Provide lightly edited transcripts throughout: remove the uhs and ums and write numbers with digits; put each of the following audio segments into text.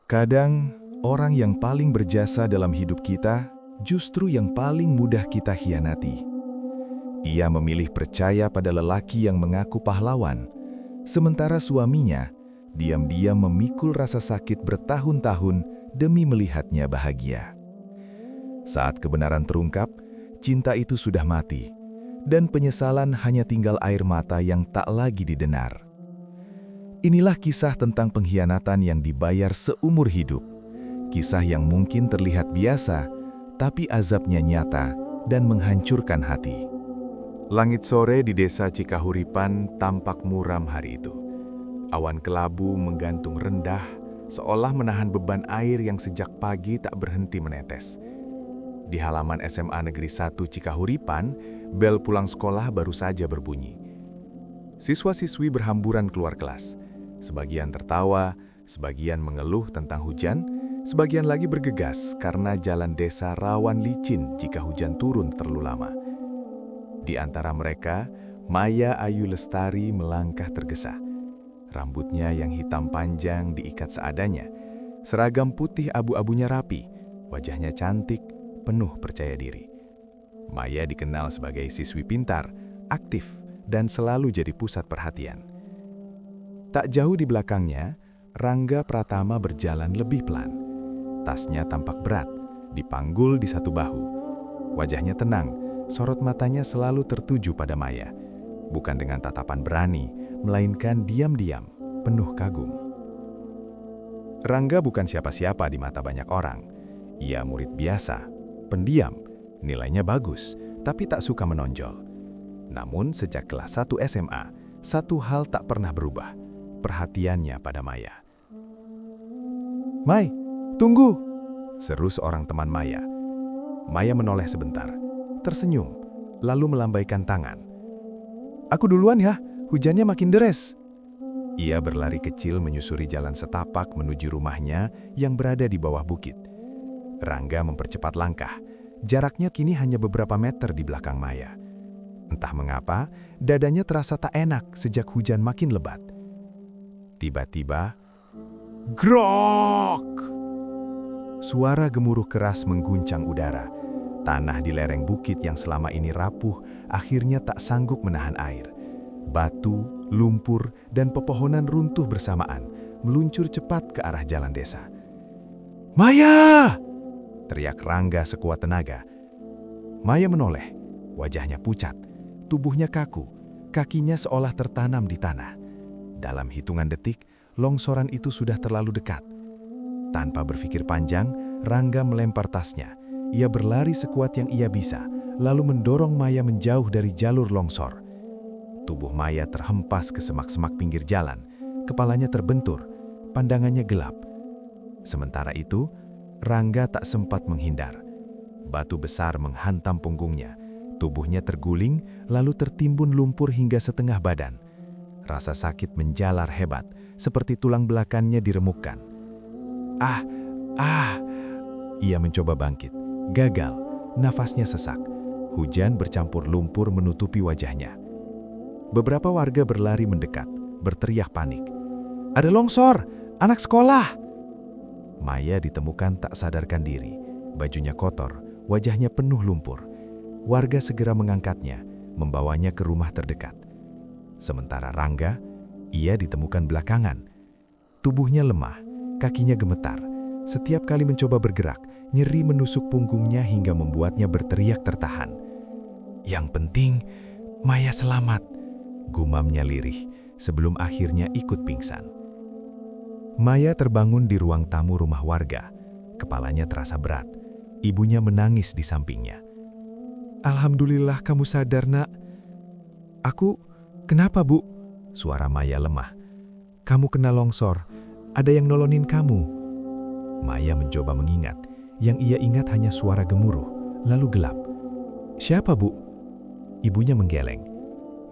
Kadang, orang yang paling berjasa dalam hidup kita justru yang paling mudah kita hianati. Ia memilih percaya pada lelaki yang mengaku pahlawan, sementara suaminya diam-diam memikul rasa sakit bertahun-tahun demi melihatnya bahagia. Saat kebenaran terungkap, cinta itu sudah mati, dan penyesalan hanya tinggal air mata yang tak lagi didengar. Inilah kisah tentang pengkhianatan yang dibayar seumur hidup. Kisah yang mungkin terlihat biasa, tapi azabnya nyata dan menghancurkan hati. Langit sore di desa Cikahuripan tampak muram hari itu. Awan kelabu menggantung rendah, seolah menahan beban air yang sejak pagi tak berhenti menetes. Di halaman SMA Negeri 1 Cikahuripan, bel pulang sekolah baru saja berbunyi. Siswa-siswi berhamburan keluar kelas. Sebagian tertawa, sebagian mengeluh tentang hujan, sebagian lagi bergegas karena jalan desa rawan licin jika hujan turun terlalu lama. Di antara mereka, Maya Ayu Lestari melangkah tergesa. Rambutnya yang hitam panjang diikat seadanya, seragam putih abu-abunya rapi, wajahnya cantik, penuh percaya diri. Maya dikenal sebagai siswi pintar, aktif, dan selalu jadi pusat perhatian. Tak jauh di belakangnya, Rangga Pratama berjalan lebih pelan. Tasnya tampak berat, dipanggul di satu bahu. Wajahnya tenang, sorot matanya selalu tertuju pada Maya. Bukan dengan tatapan berani, melainkan diam-diam, penuh kagum. Rangga bukan siapa-siapa di mata banyak orang. Ia murid biasa, pendiam, nilainya bagus, tapi tak suka menonjol. Namun sejak kelas 1 SMA, satu hal tak pernah berubah. Perhatiannya pada Maya. "Mai, tunggu!" seru seorang teman Maya. Maya menoleh sebentar, tersenyum, lalu melambaikan tangan. "Aku duluan ya, hujannya makin deras." Ia berlari kecil menyusuri jalan setapak menuju rumahnya yang berada di bawah bukit. Rangga mempercepat langkah, jaraknya kini hanya beberapa meter di belakang Maya. Entah mengapa, dadanya terasa tak enak sejak hujan makin lebat. Tiba-tiba, grok! Suara gemuruh keras mengguncang udara. Tanah di lereng bukit yang selama ini rapuh akhirnya tak sanggup menahan air. Batu, lumpur, dan pepohonan runtuh bersamaan, meluncur cepat ke arah jalan desa. "Maya!" teriak Rangga sekuat tenaga. Maya menoleh, wajahnya pucat, tubuhnya kaku, kakinya seolah tertanam di tanah. Dalam hitungan detik, longsoran itu sudah terlalu dekat. Tanpa berpikir panjang, Rangga melempar tasnya. Ia berlari sekuat yang ia bisa, lalu mendorong Maya menjauh dari jalur longsor. Tubuh Maya terhempas ke semak-semak pinggir jalan, kepalanya terbentur, pandangannya gelap. Sementara itu, Rangga tak sempat menghindar. Batu besar menghantam punggungnya, tubuhnya terguling, lalu tertimbun lumpur hingga setengah badan. Rasa sakit menjalar hebat, seperti tulang belakangnya diremukkan. Ah! Ia mencoba bangkit. Gagal, nafasnya sesak. Hujan bercampur lumpur menutupi wajahnya. Beberapa warga berlari mendekat, berteriak panik. "Ada longsor! Anak sekolah!" Maya ditemukan tak sadarkan diri. Bajunya kotor, wajahnya penuh lumpur. Warga segera mengangkatnya, membawanya ke rumah terdekat. Sementara Rangga, ia ditemukan belakangan. Tubuhnya lemah, kakinya gemetar. Setiap kali mencoba bergerak, nyeri menusuk punggungnya hingga membuatnya berteriak tertahan. "Yang penting, Maya selamat," gumamnya lirih sebelum akhirnya ikut pingsan. Maya terbangun di ruang tamu rumah warga. Kepalanya terasa berat. Ibunya menangis di sampingnya. "Alhamdulillah kamu sadar, Nak." Kenapa, Bu?" Suara Maya lemah. "Kamu kena longsor. Ada yang nolonin kamu." Maya mencoba mengingat. Yang ia ingat hanya suara gemuruh, lalu gelap. "Siapa, Bu?" Ibunya menggeleng.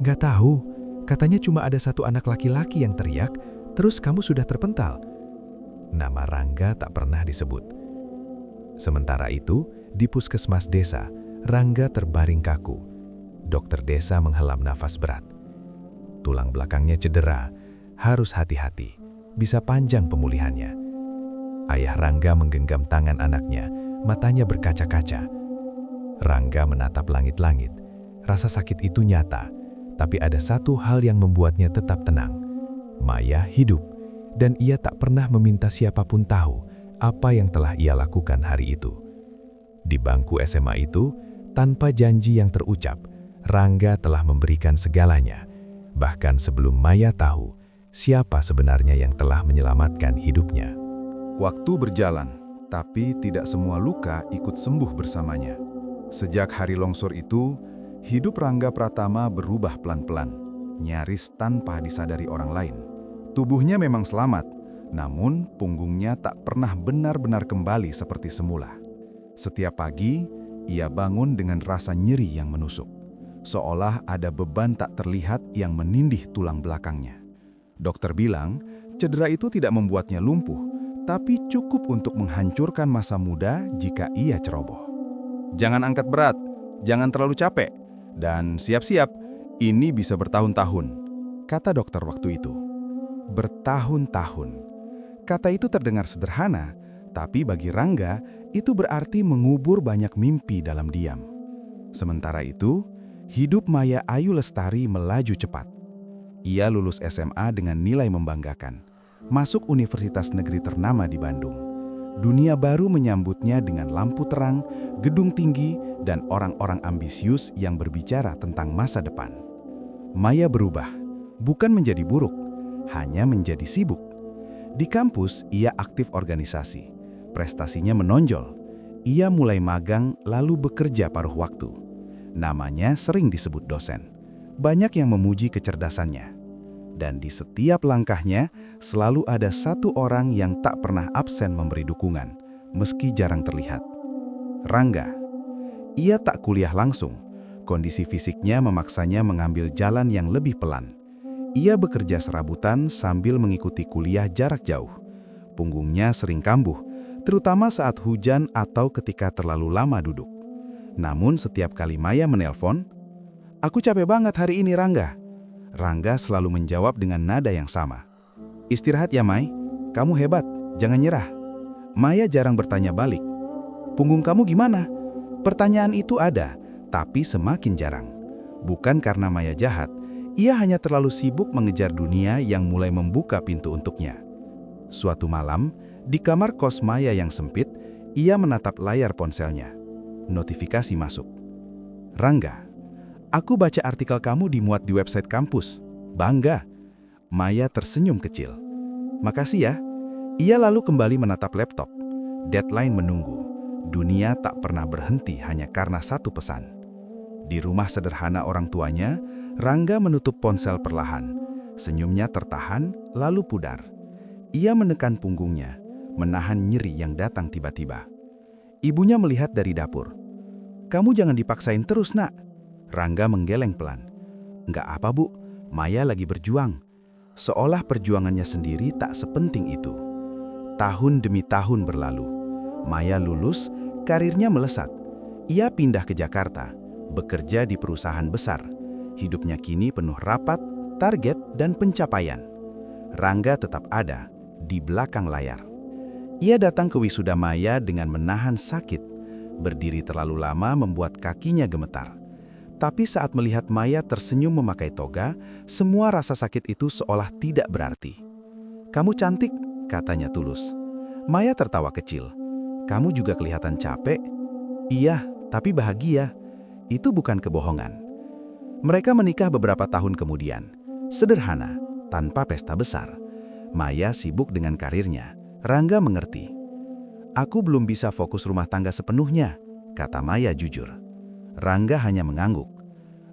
"Gak tahu. Katanya cuma ada satu anak laki-laki yang teriak, terus kamu sudah terpental." Nama Rangga tak pernah disebut. Sementara itu, di puskesmas desa, Rangga terbaring kaku. Dokter desa menghela nafas berat. Tulang belakangnya cedera, harus hati-hati, bisa panjang pemulihannya. Ayah Rangga menggenggam tangan anaknya, matanya berkaca-kaca. Rangga menatap langit-langit. Rasa sakit itu nyata, tapi ada satu hal yang membuatnya tetap tenang. Maya hidup, dan ia tak pernah meminta siapapun tahu apa yang telah ia lakukan hari itu. Di bangku SMA itu, tanpa janji yang terucap, Rangga telah memberikan segalanya. Bahkan sebelum Maya tahu siapa sebenarnya yang telah menyelamatkan hidupnya. Waktu berjalan, tapi tidak semua luka ikut sembuh bersamanya. Sejak hari longsor itu, hidup Rangga Pratama berubah pelan-pelan, nyaris tanpa disadari orang lain. Tubuhnya memang selamat, namun punggungnya tak pernah benar-benar kembali seperti semula. Setiap pagi, ia bangun dengan rasa nyeri yang menusuk, seolah ada beban tak terlihat yang menindih tulang belakangnya. Dokter bilang, cedera itu tidak membuatnya lumpuh, tapi cukup untuk menghancurkan masa muda jika ia ceroboh. Jangan angkat berat, jangan terlalu capek, dan siap-siap, ini bisa bertahun-tahun, kata dokter waktu itu. Bertahun-tahun. Kata itu terdengar sederhana, tapi bagi Rangga, itu berarti mengubur banyak mimpi dalam diam. Sementara itu, hidup Maya Ayu Lestari melaju cepat. Ia lulus SMA dengan nilai membanggakan, masuk universitas negeri ternama di Bandung. Dunia baru menyambutnya dengan lampu terang, gedung tinggi, dan orang-orang ambisius yang berbicara tentang masa depan. Maya berubah, bukan menjadi buruk, hanya menjadi sibuk. Di kampus, ia aktif organisasi. Prestasinya menonjol. Ia mulai magang lalu bekerja paruh waktu. Namanya sering disebut dosen. Banyak yang memuji kecerdasannya. Dan di setiap langkahnya, selalu ada satu orang yang tak pernah absen memberi dukungan, meski jarang terlihat. Rangga. Ia tak kuliah langsung. Kondisi fisiknya memaksanya mengambil jalan yang lebih pelan. Ia bekerja serabutan sambil mengikuti kuliah jarak jauh. Punggungnya sering kambuh, terutama saat hujan atau ketika terlalu lama duduk. Namun setiap kali Maya menelpon, "Aku capek banget hari ini, Rangga." Rangga selalu menjawab dengan nada yang sama. "Istirahat ya, Mai. Kamu hebat, jangan nyerah." Maya jarang bertanya balik. "Punggung kamu gimana?" Pertanyaan itu ada, tapi semakin jarang. Bukan karena Maya jahat, ia hanya terlalu sibuk mengejar dunia yang mulai membuka pintu untuknya. Suatu malam, di kamar kos Maya yang sempit, ia menatap layar ponselnya. Notifikasi masuk. "Rangga, aku baca artikel kamu dimuat di website kampus. Bangga." Maya tersenyum kecil. "Makasih ya." Ia lalu kembali menatap laptop. Deadline menunggu. Dunia tak pernah berhenti hanya karena satu pesan. Di rumah sederhana orang tuanya, Rangga menutup ponsel perlahan. Senyumnya tertahan, lalu pudar. Ia menekan punggungnya, menahan nyeri yang datang tiba-tiba. Ibunya melihat dari dapur. "Kamu jangan dipaksain terus, Nak." Rangga menggeleng pelan. "Nggak apa, Bu. Maya lagi berjuang." Seolah perjuangannya sendiri tak sepenting itu. Tahun demi tahun berlalu. Maya lulus, karirnya melesat. Ia pindah ke Jakarta, bekerja di perusahaan besar. Hidupnya kini penuh rapat, target, dan pencapaian. Rangga tetap ada, di belakang layar. Ia datang ke wisuda Maya dengan menahan sakit. Berdiri terlalu lama membuat kakinya gemetar. Tapi saat melihat Maya tersenyum memakai toga, semua rasa sakit itu seolah tidak berarti. "Kamu cantik," katanya tulus. Maya tertawa kecil. "Kamu juga kelihatan capek." "Iya, tapi bahagia." Itu bukan kebohongan. Mereka menikah beberapa tahun kemudian. Sederhana, tanpa pesta besar. Maya sibuk dengan karirnya. Rangga mengerti. "Aku belum bisa fokus rumah tangga sepenuhnya," kata Maya jujur. Rangga hanya mengangguk.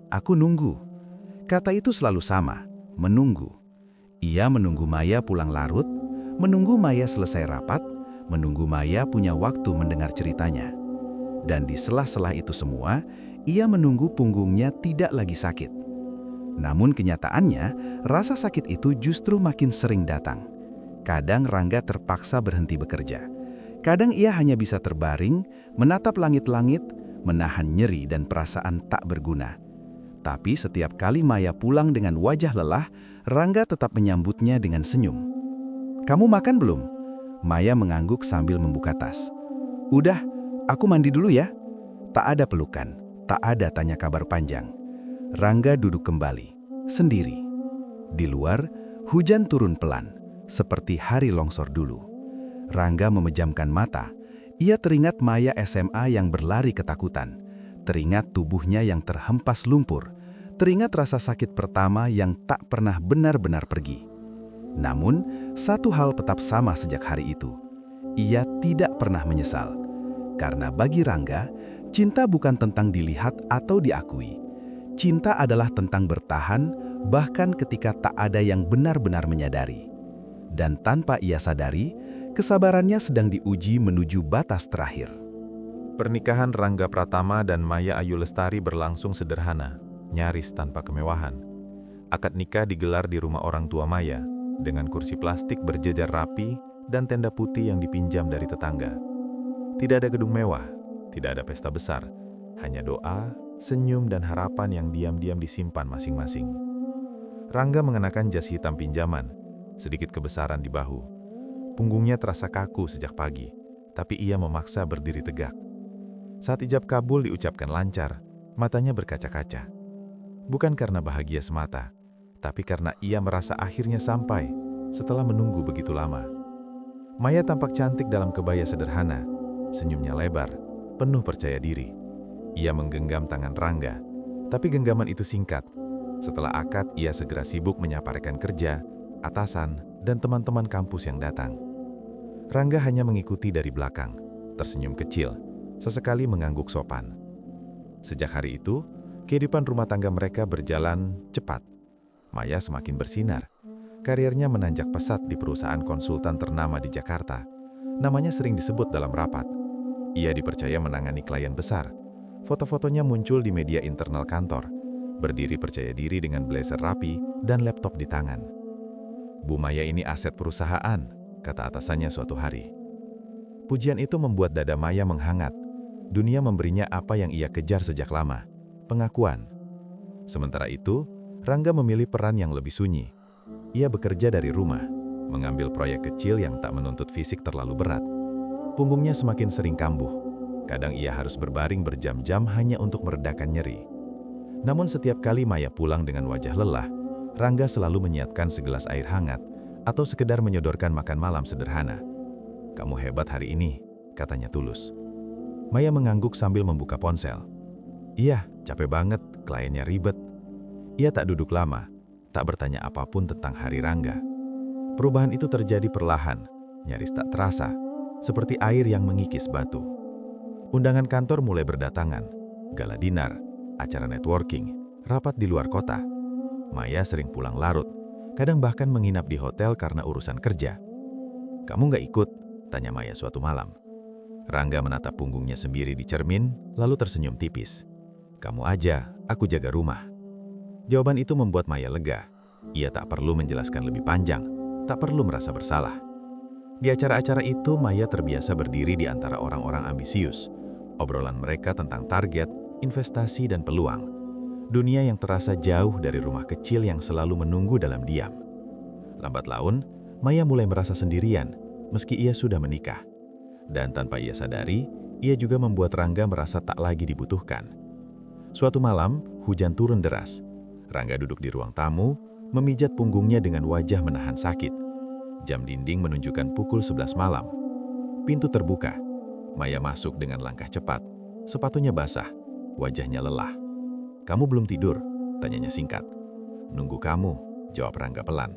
"Aku nunggu." Kata itu selalu sama, menunggu. Ia menunggu Maya pulang larut, menunggu Maya selesai rapat, menunggu Maya punya waktu mendengar ceritanya. Dan di sela-sela itu semua, ia menunggu punggungnya tidak lagi sakit. Namun kenyataannya, rasa sakit itu justru makin sering datang. Kadang Rangga terpaksa berhenti bekerja. Kadang ia hanya bisa terbaring, menatap langit-langit, menahan nyeri dan perasaan tak berguna. Tapi setiap kali Maya pulang dengan wajah lelah, Rangga tetap menyambutnya dengan senyum. "Kamu makan belum?" Maya mengangguk sambil membuka tas. Udah, aku mandi dulu ya. Tak ada pelukan, tak ada tanya kabar panjang. Rangga duduk kembali, sendiri. Di luar, hujan turun pelan, seperti hari longsor dulu. Rangga memejamkan mata. Ia teringat Maya SMA yang berlari ketakutan. Teringat tubuhnya yang terhempas lumpur. Teringat rasa sakit pertama yang tak pernah benar-benar pergi. Namun, satu hal tetap sama sejak hari itu. Ia tidak pernah menyesal. Karena bagi Rangga, cinta bukan tentang dilihat atau diakui. Cinta adalah tentang bertahan, bahkan ketika tak ada yang benar-benar menyadari. Dan tanpa ia sadari, kesabarannya sedang diuji menuju batas terakhir. Pernikahan Rangga Pratama dan Maya Ayu Lestari berlangsung sederhana, nyaris tanpa kemewahan. Akad nikah digelar di rumah orang tua Maya, dengan kursi plastik berjejer rapi dan tenda putih yang dipinjam dari tetangga. Tidak ada gedung mewah, tidak ada pesta besar, hanya doa, senyum dan harapan yang diam-diam disimpan masing-masing. Rangga mengenakan jas hitam pinjaman, sedikit kebesaran di bahu. Punggungnya terasa kaku sejak pagi, tapi ia memaksa berdiri tegak. Saat ijab kabul diucapkan lancar, matanya berkaca-kaca. Bukan karena bahagia semata, tapi karena ia merasa akhirnya sampai setelah menunggu begitu lama. Maya tampak cantik dalam kebaya sederhana, senyumnya lebar, penuh percaya diri. Ia menggenggam tangan Rangga, tapi genggaman itu singkat. Setelah akad, ia segera sibuk menyapa rekan kerja, atasan, dan teman-teman kampus yang datang. Rangga hanya mengikuti dari belakang, tersenyum kecil, sesekali mengangguk sopan. Sejak hari itu, kehidupan rumah tangga mereka berjalan cepat. Maya semakin bersinar. Karirnya menanjak pesat di perusahaan konsultan ternama di Jakarta. Namanya sering disebut dalam rapat. Ia dipercaya menangani klien besar. Foto-fotonya muncul di media internal kantor. Berdiri percaya diri dengan blazer rapi dan laptop di tangan. Bu Maya ini aset perusahaan, kata atasannya suatu hari. Pujian itu membuat dada Maya menghangat. Dunia memberinya apa yang ia kejar sejak lama, pengakuan. Sementara itu, Rangga memilih peran yang lebih sunyi. Ia bekerja dari rumah, mengambil proyek kecil yang tak menuntut fisik terlalu berat. Punggungnya semakin sering kambuh. Kadang ia harus berbaring berjam-jam hanya untuk meredakan nyeri. Namun setiap kali Maya pulang dengan wajah lelah, Rangga selalu menyiapkan segelas air hangat atau sekedar menyodorkan makan malam sederhana. "Kamu hebat hari ini," katanya tulus. Maya mengangguk sambil membuka ponsel. "Iya, capek banget, kliennya ribet." Ia tak duduk lama, tak bertanya apapun tentang hari Rangga. Perubahan itu terjadi perlahan, nyaris tak terasa, seperti air yang mengikis batu. Undangan kantor mulai berdatangan, gala dinar, acara networking, rapat di luar kota. Maya sering pulang larut, kadang bahkan menginap di hotel karena urusan kerja. "Kamu nggak ikut?" tanya Maya suatu malam. Rangga menatap punggungnya sendiri di cermin, lalu tersenyum tipis. "Kamu aja, aku jaga rumah." Jawaban itu membuat Maya lega. Ia tak perlu menjelaskan lebih panjang, tak perlu merasa bersalah. Di acara-acara itu, Maya terbiasa berdiri di antara orang-orang ambisius. Obrolan mereka tentang target, investasi, dan peluang. Dunia yang terasa jauh dari rumah kecil yang selalu menunggu dalam diam. Lambat laun, Maya mulai merasa sendirian, meski ia sudah menikah. Dan tanpa ia sadari, ia juga membuat Rangga merasa tak lagi dibutuhkan. Suatu malam, hujan turun deras. Rangga duduk di ruang tamu, memijat punggungnya dengan wajah menahan sakit. Jam dinding menunjukkan pukul 11 malam. Pintu terbuka. Maya masuk dengan langkah cepat. Sepatunya basah, wajahnya lelah. "Kamu belum tidur?" tanyanya singkat. "Nunggu kamu," jawab Rangga pelan.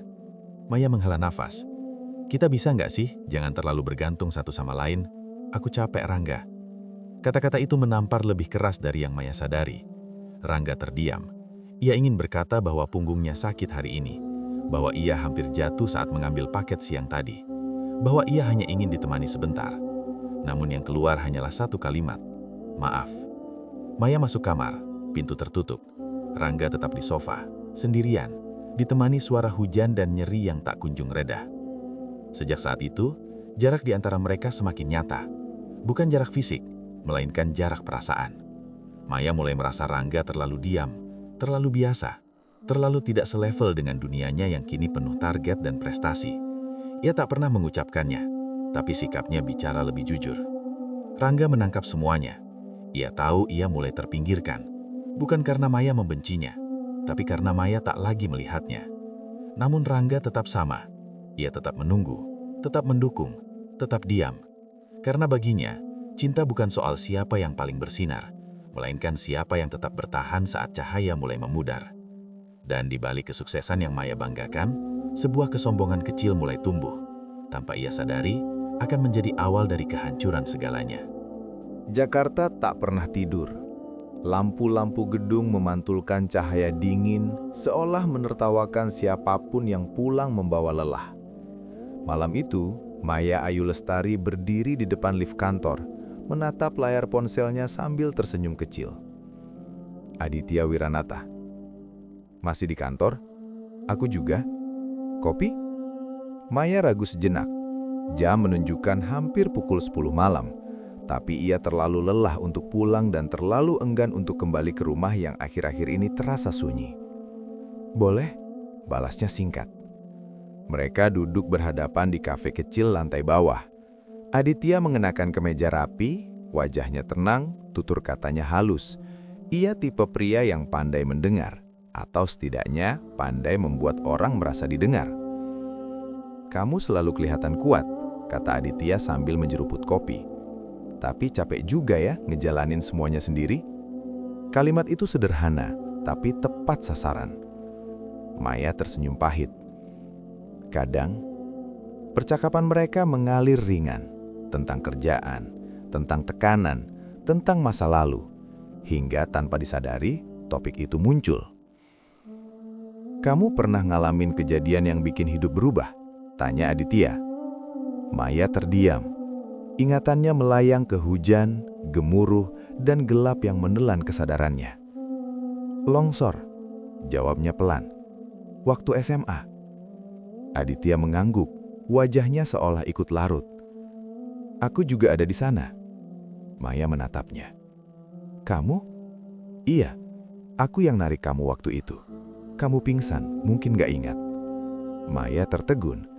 Maya menghela nafas. "Kita bisa nggak sih jangan terlalu bergantung satu sama lain? Aku capek, Rangga." Kata-kata itu menampar lebih keras dari yang Maya sadari. Rangga terdiam. Ia ingin berkata bahwa punggungnya sakit hari ini, bahwa ia hampir jatuh saat mengambil paket siang tadi, bahwa ia hanya ingin ditemani sebentar. Namun yang keluar hanyalah satu kalimat, "Maaf." Maya masuk kamar, pintu tertutup. Rangga tetap di sofa, sendirian, ditemani suara hujan dan nyeri yang tak kunjung reda. Sejak saat itu, jarak di antara mereka semakin nyata. Bukan jarak fisik, melainkan jarak perasaan. Maya mulai merasa Rangga terlalu diam, terlalu biasa, terlalu tidak selevel dengan dunianya yang kini penuh target dan prestasi. Ia tak pernah mengucapkannya, tapi sikapnya bicara lebih jujur. Rangga menangkap semuanya. Ia tahu ia mulai terpinggirkan, bukan karena Maya membencinya, tapi karena Maya tak lagi melihatnya. Namun Rangga tetap sama. Ia tetap menunggu, tetap mendukung, tetap diam. Karena baginya, cinta bukan soal siapa yang paling bersinar, melainkan siapa yang tetap bertahan saat cahaya mulai memudar. Dan di balik kesuksesan yang Maya banggakan, sebuah kesombongan kecil mulai tumbuh. Tanpa ia sadari, akan menjadi awal dari kehancuran segalanya. Jakarta tak pernah tidur. Lampu-lampu gedung memantulkan cahaya dingin, seolah menertawakan siapapun yang pulang membawa lelah. Malam itu, Maya Ayu Lestari berdiri di depan lift kantor, menatap layar ponselnya sambil tersenyum kecil. Aditya Wiranata. Masih di kantor? Aku juga. Kopi? Maya ragu sejenak. Jam menunjukkan hampir pukul 10 malam, tapi ia terlalu lelah untuk pulang dan terlalu enggan untuk kembali ke rumah yang akhir-akhir ini terasa sunyi. Boleh, balasnya singkat. Mereka duduk berhadapan di kafe kecil lantai bawah. Aditya mengenakan kemeja rapi, wajahnya tenang, tutur katanya halus. Ia tipe pria yang pandai mendengar, atau setidaknya pandai membuat orang merasa didengar. Kamu selalu kelihatan kuat, kata Aditya sambil menjeruput kopi. Tapi capek juga ya ngejalanin semuanya sendiri. Kalimat itu sederhana, tapi tepat sasaran. Maya tersenyum pahit. Kadang, percakapan mereka mengalir ringan, tentang kerjaan, tentang tekanan, tentang masa lalu, hingga tanpa disadari, topik itu muncul. Kamu pernah ngalamin kejadian yang bikin hidup berubah? Tanya Aditya. Maya terdiam. Ingatannya melayang ke hujan, gemuruh, dan gelap yang menelan kesadarannya. Longsor, jawabnya pelan. Waktu SMA. Aditya mengangguk, wajahnya seolah ikut larut. Aku juga ada di sana. Maya menatapnya. Kamu? Iya, aku yang narik kamu waktu itu. Kamu pingsan, mungkin gak ingat. Maya tertegun.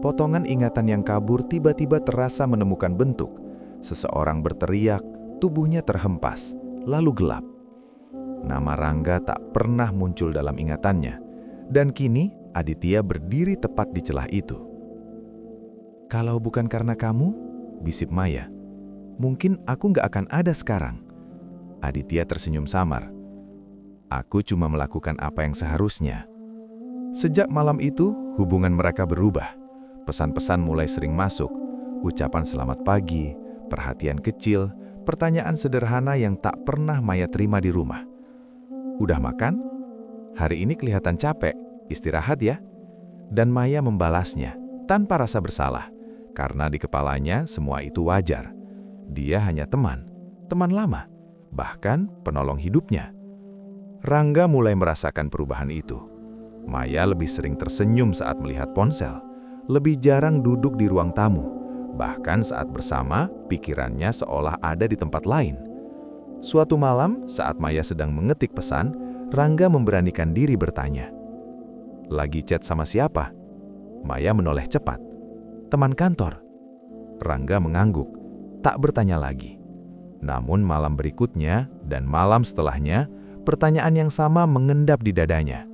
Potongan ingatan yang kabur tiba-tiba terasa menemukan bentuk. Seseorang berteriak, tubuhnya terhempas, lalu gelap. Nama Rangga tak pernah muncul dalam ingatannya. Dan kini, Aditya berdiri tepat di celah itu. Kalau bukan karena kamu, bisik Maya, mungkin aku gak akan ada sekarang. Aditya tersenyum samar. Aku cuma melakukan apa yang seharusnya. Sejak malam itu, hubungan mereka berubah. Pesan-pesan mulai sering masuk, ucapan selamat pagi, perhatian kecil, pertanyaan sederhana yang tak pernah Maya terima di rumah. Udah makan? Hari ini kelihatan capek, istirahat ya? Dan Maya membalasnya, tanpa rasa bersalah, karena di kepalanya semua itu wajar. Dia hanya teman lama, bahkan penolong hidupnya. Rangga mulai merasakan perubahan itu. Maya lebih sering tersenyum saat melihat ponsel, lebih jarang duduk di ruang tamu, bahkan saat bersama, pikirannya seolah ada di tempat lain. Suatu malam, saat Maya sedang mengetik pesan, Rangga memberanikan diri bertanya. Lagi chat sama siapa? Maya menoleh cepat. Teman kantor. Rangga mengangguk, tak bertanya lagi. Namun malam berikutnya dan malam setelahnya, pertanyaan yang sama mengendap di dadanya.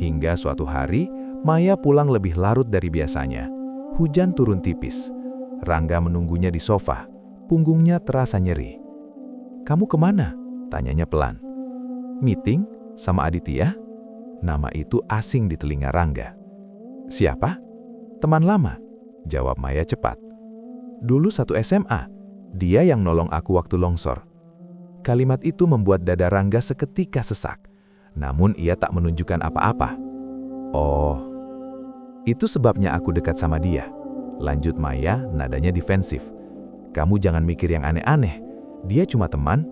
Hingga suatu hari, Maya pulang lebih larut dari biasanya. Hujan turun tipis. Rangga menunggunya di sofa. Punggungnya terasa nyeri. Kamu kemana? Tanyanya pelan. Meeting sama Aditya? Nama itu asing di telinga Rangga. Siapa? Teman lama, jawab Maya cepat. Dulu satu SMA, dia yang nolong aku waktu longsor. Kalimat itu membuat dada Rangga seketika sesak. Namun ia tak menunjukkan apa-apa. Oh, itu sebabnya aku dekat sama dia. Lanjut Maya, nadanya defensif. Kamu jangan mikir yang aneh-aneh. Dia cuma teman.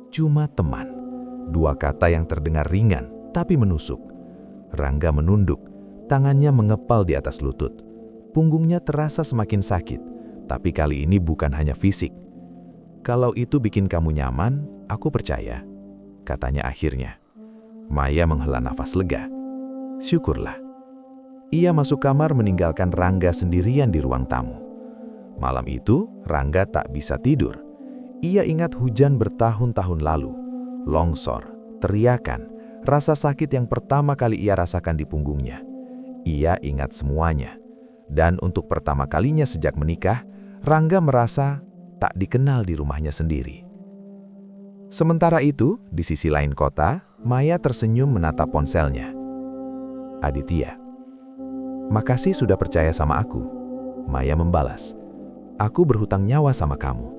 Cuma teman. Dua kata yang terdengar ringan, tapi menusuk. Rangga menunduk. Tangannya mengepal di atas lutut. Punggungnya terasa semakin sakit. Tapi kali ini bukan hanya fisik. Kalau itu bikin kamu nyaman, aku percaya. Katanya akhirnya. Maya menghela nafas lega. Syukurlah. Ia masuk kamar meninggalkan Rangga sendirian di ruang tamu. Malam itu, Rangga tak bisa tidur. Ia ingat hujan bertahun-tahun lalu, longsor, teriakan, rasa sakit yang pertama kali ia rasakan di punggungnya. Ia ingat semuanya. Dan untuk pertama kalinya sejak menikah, Rangga merasa tak dikenal di rumahnya sendiri. Sementara itu, di sisi lain kota, Maya tersenyum menatap ponselnya. "Aditya, makasih sudah percaya sama aku." Maya membalas, "Aku berhutang nyawa sama kamu."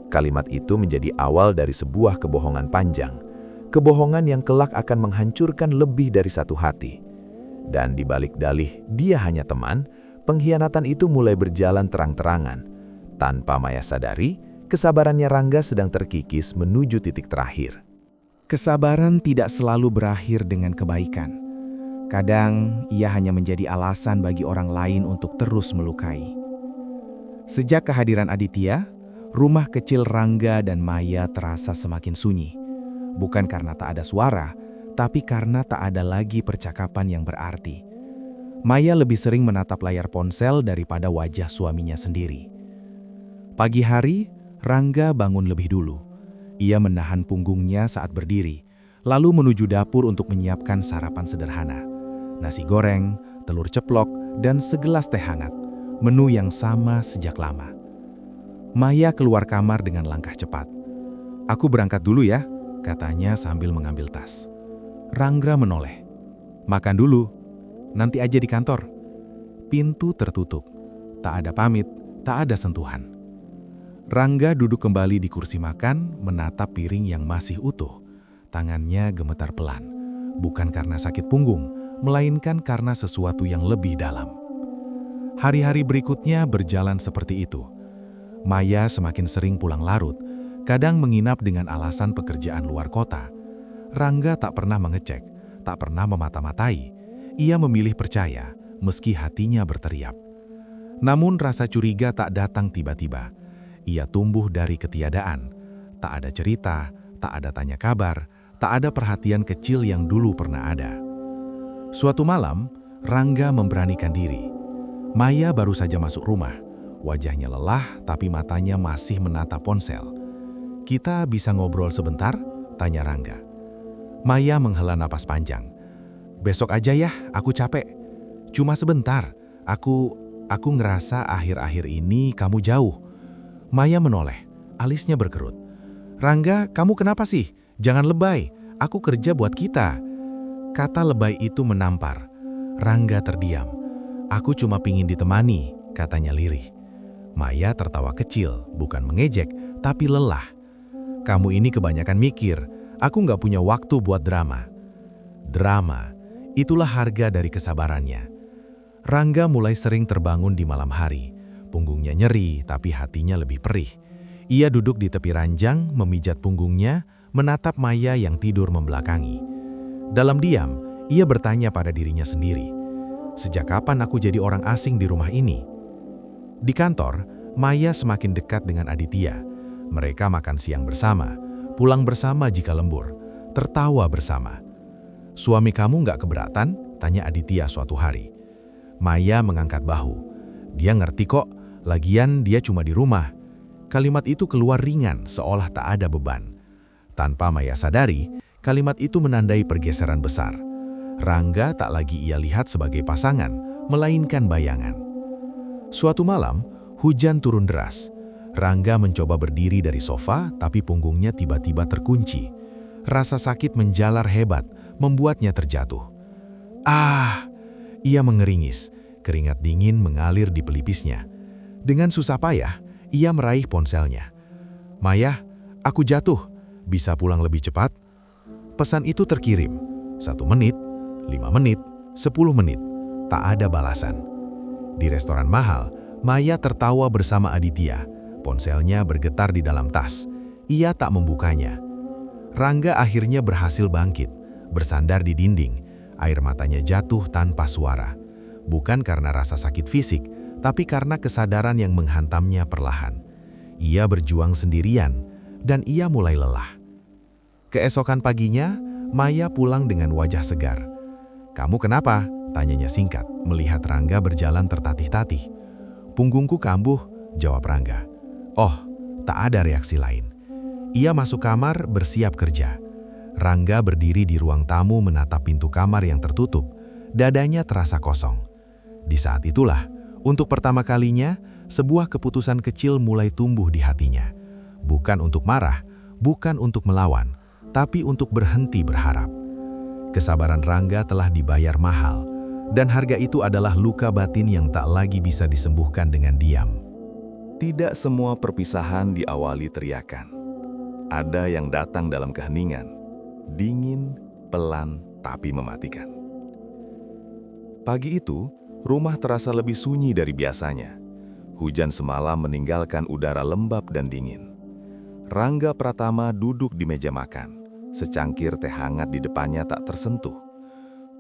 Kalimat itu menjadi awal dari sebuah kebohongan panjang. Kebohongan yang kelak akan menghancurkan lebih dari satu hati. Dan di balik dalih dia hanya teman, pengkhianatan itu mulai berjalan terang-terangan. Tanpa Maya sadari, kesabarannya Rangga sedang terkikis menuju titik terakhir. Kesabaran tidak selalu berakhir dengan kebaikan. Kadang ia hanya menjadi alasan bagi orang lain untuk terus melukai. Sejak kehadiran Aditya, rumah kecil Rangga dan Maya terasa semakin sunyi. Bukan karena tak ada suara, tapi karena tak ada lagi percakapan yang berarti. Maya lebih sering menatap layar ponsel daripada wajah suaminya sendiri. Pagi hari, Rangga bangun lebih dulu. Ia menahan punggungnya saat berdiri, lalu menuju dapur untuk menyiapkan sarapan sederhana. Nasi goreng, telur ceplok, dan segelas teh hangat. Menu yang sama sejak lama. Maya keluar kamar dengan langkah cepat. "Aku berangkat dulu ya," katanya sambil mengambil tas. Rangga menoleh. "Makan dulu, nanti aja di kantor." Pintu tertutup. Tak ada pamit, tak ada sentuhan. Rangga duduk kembali di kursi makan, menatap piring yang masih utuh. Tangannya gemetar pelan, bukan karena sakit punggung, melainkan karena sesuatu yang lebih dalam. Hari-hari berikutnya berjalan seperti itu. Maya semakin sering pulang larut, kadang menginap dengan alasan pekerjaan luar kota. Rangga tak pernah mengecek, tak pernah memata-matai. Ia memilih percaya, meski hatinya berteriak. Namun rasa curiga tak datang tiba-tiba. Ia tumbuh dari ketiadaan. Tak ada cerita, tak ada tanya kabar, tak ada perhatian kecil yang dulu pernah ada. Suatu malam, Rangga memberanikan diri. Maya baru saja masuk rumah. Wajahnya lelah, tapi matanya masih menatap ponsel. "Kita bisa ngobrol sebentar?" tanya Rangga. Maya menghela napas panjang. "Besok aja ya, aku capek. Cuma sebentar, aku ngerasa akhir-akhir ini kamu jauh." Maya menoleh, alisnya berkerut. "Rangga, kamu kenapa sih? Jangan lebay, aku kerja buat kita." Kata lebay itu menampar. Rangga terdiam. "Aku cuma pingin ditemani," katanya lirih. Maya tertawa kecil, bukan mengejek, tapi lelah. "Kamu ini kebanyakan mikir, aku nggak punya waktu buat drama." Drama, itulah harga dari kesabarannya. Rangga mulai sering terbangun di malam hari. Punggungnya nyeri, tapi hatinya lebih perih. Ia duduk di tepi ranjang, memijat punggungnya, menatap Maya yang tidur membelakangi. Dalam diam, ia bertanya pada dirinya sendiri, "Sejak kapan aku jadi orang asing di rumah ini?" Di kantor, Maya semakin dekat dengan Aditya. Mereka makan siang bersama, pulang bersama jika lembur, tertawa bersama. "Suami kamu nggak keberatan?" tanya Aditya suatu hari. Maya mengangkat bahu. Dia ngerti kok, lagian dia cuma di rumah. Kalimat itu keluar ringan, seolah tak ada beban. Tanpa Maya sadari, kalimat itu menandai pergeseran besar. Rangga tak lagi ia lihat sebagai pasangan, melainkan bayangan. Suatu malam, hujan turun deras. Rangga mencoba berdiri dari sofa, tapi punggungnya tiba-tiba terkunci. Rasa sakit menjalar hebat, membuatnya terjatuh. "Ah!" Ia mengeringis, keringat dingin mengalir di pelipisnya. Dengan susah payah, ia meraih ponselnya. "Maya, aku jatuh. Bisa pulang lebih cepat?" Pesan itu terkirim. 1 menit, 5 menit, 10 menit. Tak ada balasan. Di restoran mahal, Maya tertawa bersama Aditya. Ponselnya bergetar di dalam tas. Ia tak membukanya. Rangga akhirnya berhasil bangkit, bersandar di dinding. Air matanya jatuh tanpa suara. Bukan karena rasa sakit fisik, tapi karena kesadaran yang menghantamnya perlahan. Ia berjuang sendirian, dan ia mulai lelah. Keesokan paginya, Maya pulang dengan wajah segar. "Kamu kenapa?" tanyanya singkat, melihat Rangga berjalan tertatih-tatih. "Punggungku kambuh," jawab Rangga. Oh, tak ada reaksi lain. Ia masuk kamar bersiap kerja. Rangga berdiri di ruang tamu menatap pintu kamar yang tertutup. Dadanya terasa kosong. Di saat itulah, untuk pertama kalinya, sebuah keputusan kecil mulai tumbuh di hatinya. Bukan untuk marah, bukan untuk melawan, tapi untuk berhenti berharap. Kesabaran Rangga telah dibayar mahal, dan harga itu adalah luka batin yang tak lagi bisa disembuhkan dengan diam. Tidak semua perpisahan diawali teriakan. Ada yang datang dalam keheningan, dingin, pelan, tapi mematikan. Pagi itu, rumah terasa lebih sunyi dari biasanya. Hujan semalam meninggalkan udara lembab dan dingin. Rangga Pratama duduk di meja makan. Secangkir teh hangat di depannya tak tersentuh.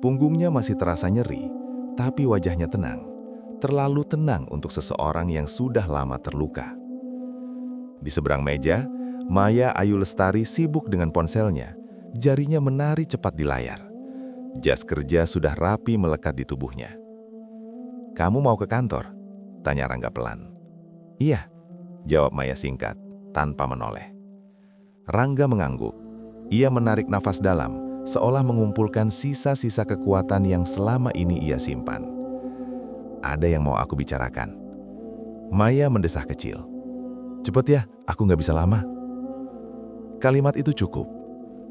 Punggungnya masih terasa nyeri, tapi wajahnya tenang. Terlalu tenang untuk seseorang yang sudah lama terluka. Di seberang meja, Maya Ayu Lestari sibuk dengan ponselnya. Jarinya menari cepat di layar. Jas kerja sudah rapi melekat di tubuhnya. "Kamu mau ke kantor?" tanya Rangga pelan. "Iya," jawab Maya singkat, tanpa menoleh. Rangga mengangguk. Ia menarik nafas dalam, seolah mengumpulkan sisa-sisa kekuatan yang selama ini ia simpan. "Ada yang mau aku bicarakan." Maya mendesah kecil. "Cepet ya, aku nggak bisa lama." Kalimat itu cukup.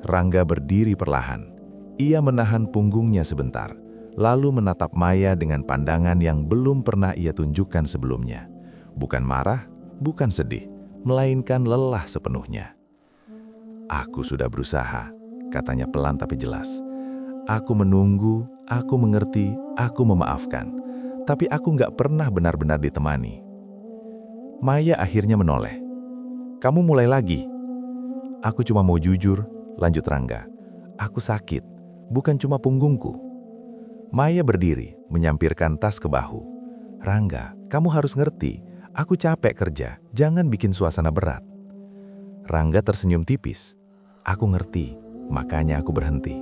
Rangga berdiri perlahan. Ia menahan punggungnya sebentar, lalu menatap Maya dengan pandangan yang belum pernah ia tunjukkan sebelumnya. Bukan marah, bukan sedih, melainkan lelah sepenuhnya. "Aku sudah berusaha," katanya pelan tapi jelas. "Aku menunggu, aku mengerti, aku memaafkan. Tapi aku nggak pernah benar-benar ditemani." Maya akhirnya menoleh. "Kamu mulai lagi." "Aku cuma mau jujur," lanjut Rangga. "Aku sakit, bukan cuma punggungku." Maya berdiri, menyampirkan tas ke bahu. "Rangga, kamu harus ngerti, aku capek kerja, jangan bikin suasana berat." Rangga tersenyum tipis. "Aku ngerti, makanya aku berhenti."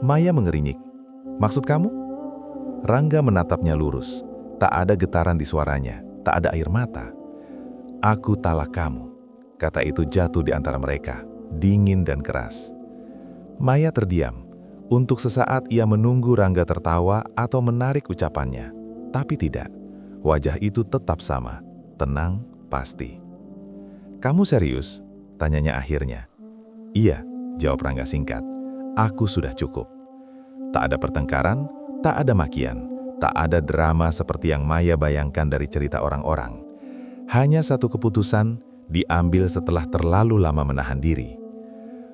Maya mengerinyik. "Maksud kamu?" Rangga menatapnya lurus. Tak ada getaran di suaranya, tak ada air mata. "Aku talak kamu." Kata itu jatuh di antara mereka, dingin dan keras. Maya terdiam. Untuk sesaat ia menunggu Rangga tertawa atau menarik ucapannya. Tapi tidak. Wajah itu tetap sama, tenang, pasti. "Kamu serius?" tanyanya akhirnya. "Iya," jawab Rangga singkat. "Aku sudah cukup." Tak ada pertengkaran, tak ada makian, tak ada drama seperti yang Maya bayangkan dari cerita orang-orang. Hanya satu keputusan diambil setelah terlalu lama menahan diri.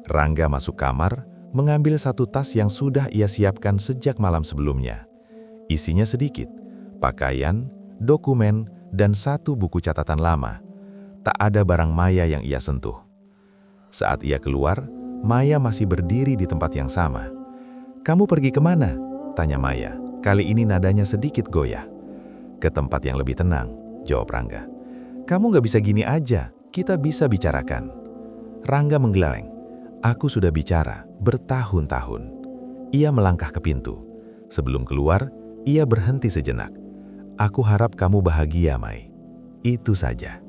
Rangga masuk kamar, mengambil satu tas yang sudah ia siapkan sejak malam sebelumnya. Isinya sedikit, pakaian, dokumen, dan satu buku catatan lama. Tak ada barang Maya yang ia sentuh. Saat ia keluar, Maya masih berdiri di tempat yang sama. "Kamu pergi kemana?" tanya Maya. Kali ini nadanya sedikit goyah. "Ke tempat yang lebih tenang," jawab Rangga. "Kamu nggak bisa gini aja, kita bisa bicarakan." Rangga menggeleng. "Aku sudah bicara bertahun-tahun." Ia melangkah ke pintu. Sebelum keluar, ia berhenti sejenak. "Aku harap kamu bahagia, Mai." Itu saja.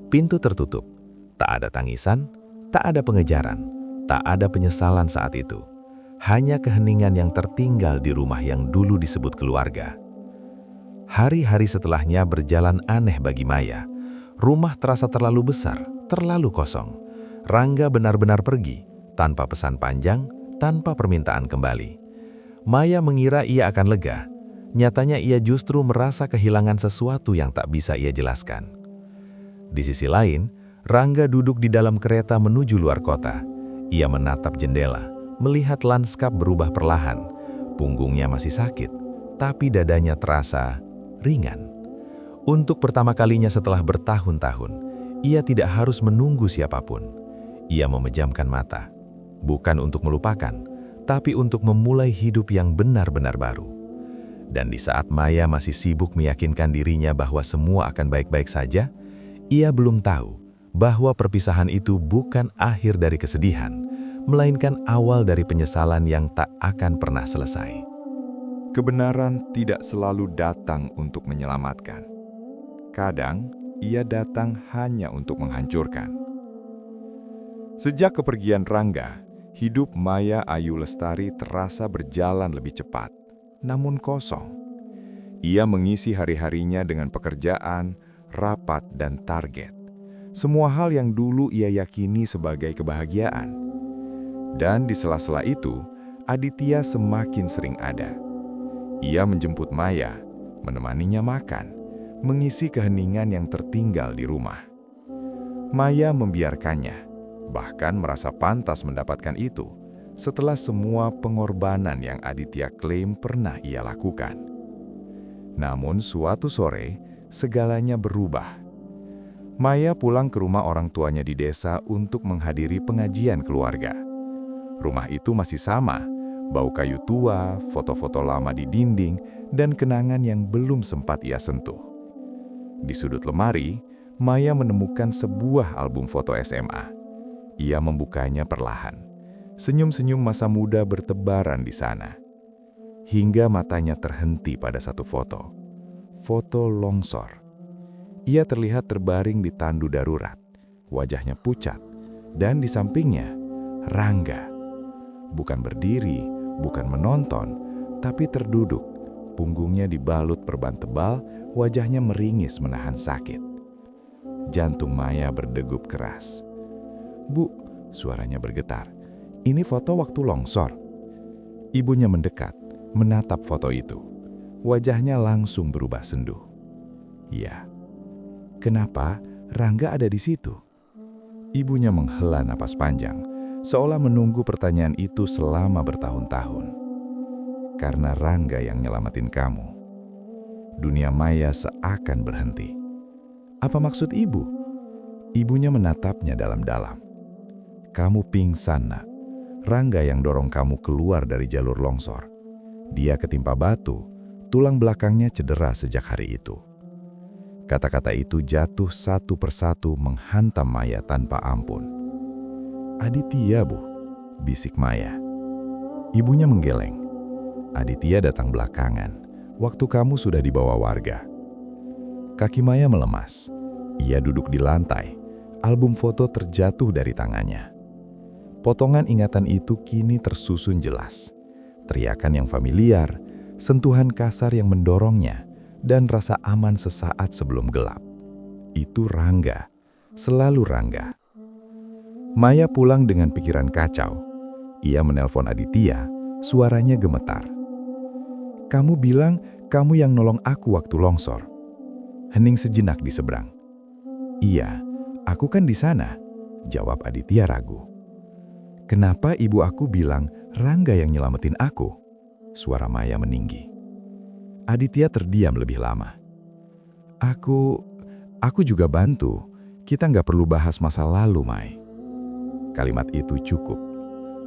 Pintu tertutup. Tak ada tangisan, tak ada pengejaran, tak ada penyesalan saat itu. Hanya keheningan yang tertinggal di rumah yang dulu disebut keluarga. Hari-hari setelahnya berjalan aneh bagi Maya. Rumah terasa terlalu besar, terlalu kosong. Rangga benar-benar pergi, tanpa pesan panjang, tanpa permintaan kembali. Maya mengira ia akan lega. Nyatanya ia justru merasa kehilangan sesuatu yang tak bisa ia jelaskan. Di sisi lain, Rangga duduk di dalam kereta menuju luar kota. Ia menatap jendela, melihat lanskap berubah perlahan. Punggungnya masih sakit, tapi dadanya terasa ringan. Untuk pertama kalinya setelah bertahun-tahun, ia tidak harus menunggu siapapun. Ia memejamkan mata, bukan untuk melupakan, tapi untuk memulai hidup yang benar-benar baru. Dan di saat Maya masih sibuk meyakinkan dirinya bahwa semua akan baik-baik saja, ia belum tahu bahwa perpisahan itu bukan akhir dari kesedihan, melainkan awal dari penyesalan yang tak akan pernah selesai. Kebenaran tidak selalu datang untuk menyelamatkan. Kadang, ia datang hanya untuk menghancurkan. Sejak kepergian Rangga, hidup Maya Ayu Lestari terasa berjalan lebih cepat, namun kosong. Ia mengisi hari-harinya dengan pekerjaan, rapat, dan target. Semua hal yang dulu ia yakini sebagai kebahagiaan. Dan di sela-sela itu, Aditya semakin sering ada. Ia menjemput Maya, menemaninya makan, mengisi keheningan yang tertinggal di rumah. Maya membiarkannya, bahkan merasa pantas mendapatkan itu setelah semua pengorbanan yang Aditya klaim pernah ia lakukan. Namun suatu sore, segalanya berubah. Maya pulang ke rumah orang tuanya di desa untuk menghadiri pengajian keluarga. Rumah itu masih sama, bau kayu tua, foto-foto lama di dinding, dan kenangan yang belum sempat ia sentuh. Di sudut lemari, Maya menemukan sebuah album foto SMA. Ia membukanya perlahan. Senyum-senyum masa muda bertebaran di sana. Hingga matanya terhenti pada satu foto. Foto longsor. Ia terlihat terbaring di tandu darurat. Wajahnya pucat. Dan di sampingnya, Rangga. Bukan berdiri, bukan menonton, tapi terduduk. Punggungnya dibalut perban tebal, wajahnya meringis menahan sakit. Jantung Maya berdegup keras. "Bu," suaranya bergetar. "Ini foto waktu longsor." Ibunya mendekat, menatap foto itu. Wajahnya langsung berubah sendu. "Iya." "Kenapa Rangga ada di situ?" Ibunya menghela napas panjang, seolah menunggu pertanyaan itu selama bertahun-tahun. "Karena Rangga yang nyelamatin kamu." Dunia Maya seakan berhenti. "Apa maksud ibu?" Ibunya menatapnya dalam-dalam. "Kamu pingsan, nak. Rangga yang dorong kamu keluar dari jalur longsor. Dia ketimpa batu, tulang belakangnya cedera sejak hari itu." Kata-kata itu jatuh satu persatu menghantam Maya tanpa ampun. "Aditya, Bu," bisik Maya. Ibunya menggeleng. "Aditya datang belakangan, waktu kamu sudah dibawa warga." Kaki Maya melemas. Ia duduk di lantai. Album foto terjatuh dari tangannya. Potongan ingatan itu kini tersusun jelas. Teriakan yang familiar, sentuhan kasar yang mendorongnya, dan rasa aman sesaat sebelum gelap. Itu Rangga, selalu Rangga. Maya pulang dengan pikiran kacau. Ia menelpon Aditya, suaranya gemetar. "Kamu bilang kamu yang nolong aku waktu longsor." Hening sejenak di seberang. "Iya, aku kan di sana," jawab Aditya ragu. "Kenapa ibu aku bilang Rangga yang nyelamatin aku?" Suara Maya meninggi. Aditya terdiam lebih lama. Aku juga bantu. Kita nggak perlu bahas masa lalu, Mai." Kalimat itu cukup.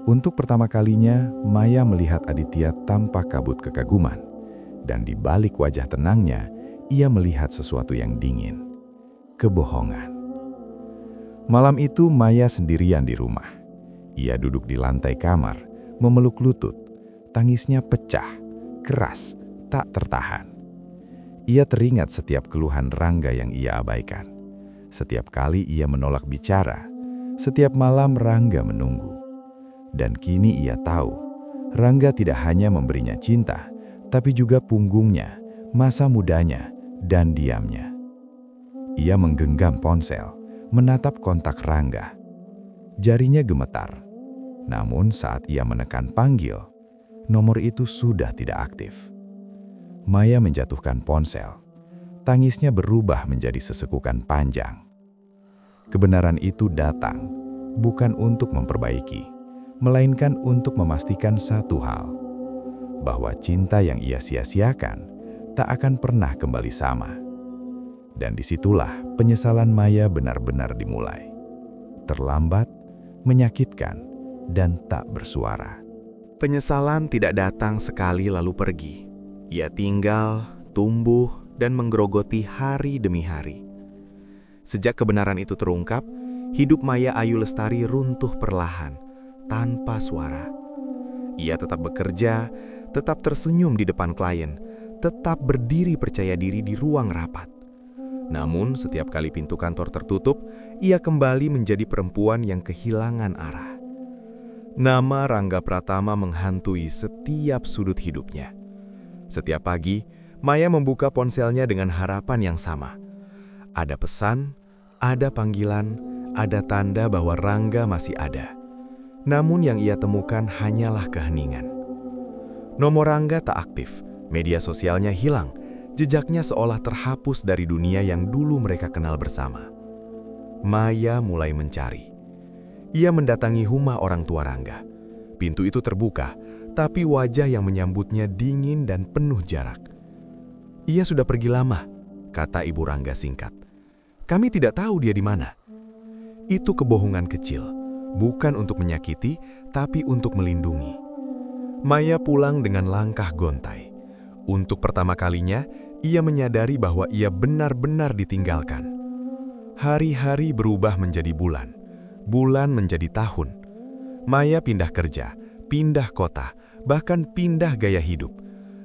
Untuk pertama kalinya, Maya melihat Aditya tanpa kabut kekaguman. Dan di balik wajah tenangnya, ia melihat sesuatu yang dingin. Kebohongan. Malam itu Maya sendirian di rumah. Ia duduk di lantai kamar, memeluk lutut. Tangisnya pecah, keras, tak tertahan. Ia teringat setiap keluhan Rangga yang ia abaikan. Setiap kali ia menolak bicara, setiap malam Rangga menunggu. Dan kini ia tahu, Rangga tidak hanya memberinya cinta, tapi juga punggungnya, masa mudanya, dan diamnya. Ia menggenggam ponsel, menatap kontak Rangga. Jarinya gemetar. Namun saat ia menekan panggil, nomor itu sudah tidak aktif. Maya menjatuhkan ponsel. Tangisnya berubah menjadi sesekukan panjang. Kebenaran itu datang, bukan untuk memperbaiki, melainkan untuk memastikan satu hal, bahwa cinta yang ia sia-siakan tak akan pernah kembali sama. Dan disitulah penyesalan Maya benar-benar dimulai. Terlambat, menyakitkan, dan tak bersuara. Penyesalan tidak datang sekali lalu pergi. Ia tinggal, tumbuh, dan menggerogoti hari demi hari. Sejak kebenaran itu terungkap, hidup Maya Ayu Lestari runtuh perlahan, tanpa suara. Ia tetap bekerja, tetap tersenyum di depan klien, tetap berdiri percaya diri di ruang rapat. Namun, setiap kali pintu kantor tertutup, ia kembali menjadi perempuan yang kehilangan arah. Nama Rangga Pratama menghantui setiap sudut hidupnya. Setiap pagi, Maya membuka ponselnya dengan harapan yang sama. Ada pesan, ada panggilan, ada tanda bahwa Rangga masih ada. Namun yang ia temukan hanyalah keheningan. Nomor Rangga tak aktif, media sosialnya hilang, jejaknya seolah terhapus dari dunia yang dulu mereka kenal bersama. Maya mulai mencari. Ia mendatangi rumah orang tua Rangga. Pintu itu terbuka, tapi wajah yang menyambutnya dingin dan penuh jarak. "Ia sudah pergi lama," kata ibu Rangga singkat. "Kami tidak tahu dia di mana." Itu kebohongan kecil, bukan untuk menyakiti, tapi untuk melindungi. Maya pulang dengan langkah gontai. Untuk pertama kalinya, ia menyadari bahwa ia benar-benar ditinggalkan. Hari-hari berubah menjadi bulan, bulan menjadi tahun. Maya pindah kerja, pindah kota, bahkan pindah gaya hidup.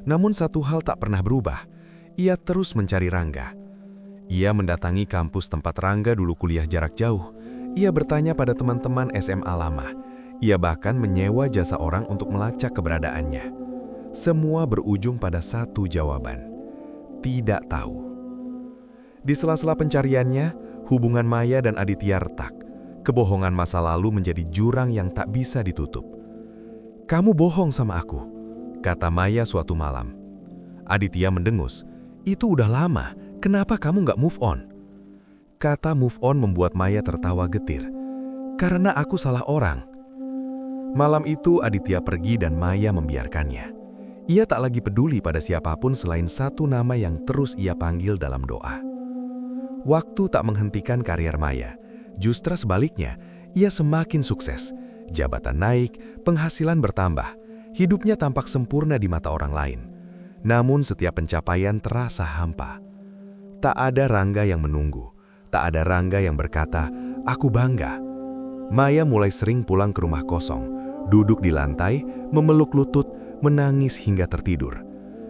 Namun satu hal tak pernah berubah, ia terus mencari Rangga. Ia mendatangi kampus tempat Rangga dulu kuliah jarak jauh. Ia bertanya pada teman-teman SMA lama. Ia bahkan menyewa jasa orang untuk melacak keberadaannya. Semua berujung pada satu jawaban. Tidak tahu. Di sela-sela pencariannya, hubungan Maya dan Aditya retak. Kebohongan masa lalu menjadi jurang yang tak bisa ditutup. "Kamu bohong sama aku," kata Maya suatu malam. Aditya mendengus. "Itu udah lama, kenapa kamu nggak move on?" Kata move on membuat Maya tertawa getir. "Karena aku salah orang." Malam itu Aditya pergi dan Maya membiarkannya. Ia tak lagi peduli pada siapapun selain satu nama yang terus ia panggil dalam doa. Waktu tak menghentikan karier Maya. Justru sebaliknya, ia semakin sukses. Jabatan naik, penghasilan bertambah. Hidupnya tampak sempurna di mata orang lain. Namun setiap pencapaian terasa hampa. Tak ada Rangga yang menunggu. Tak ada Rangga yang berkata, "Aku bangga." Maya mulai sering pulang ke rumah kosong, duduk di lantai, memeluk lutut, menangis hingga tertidur.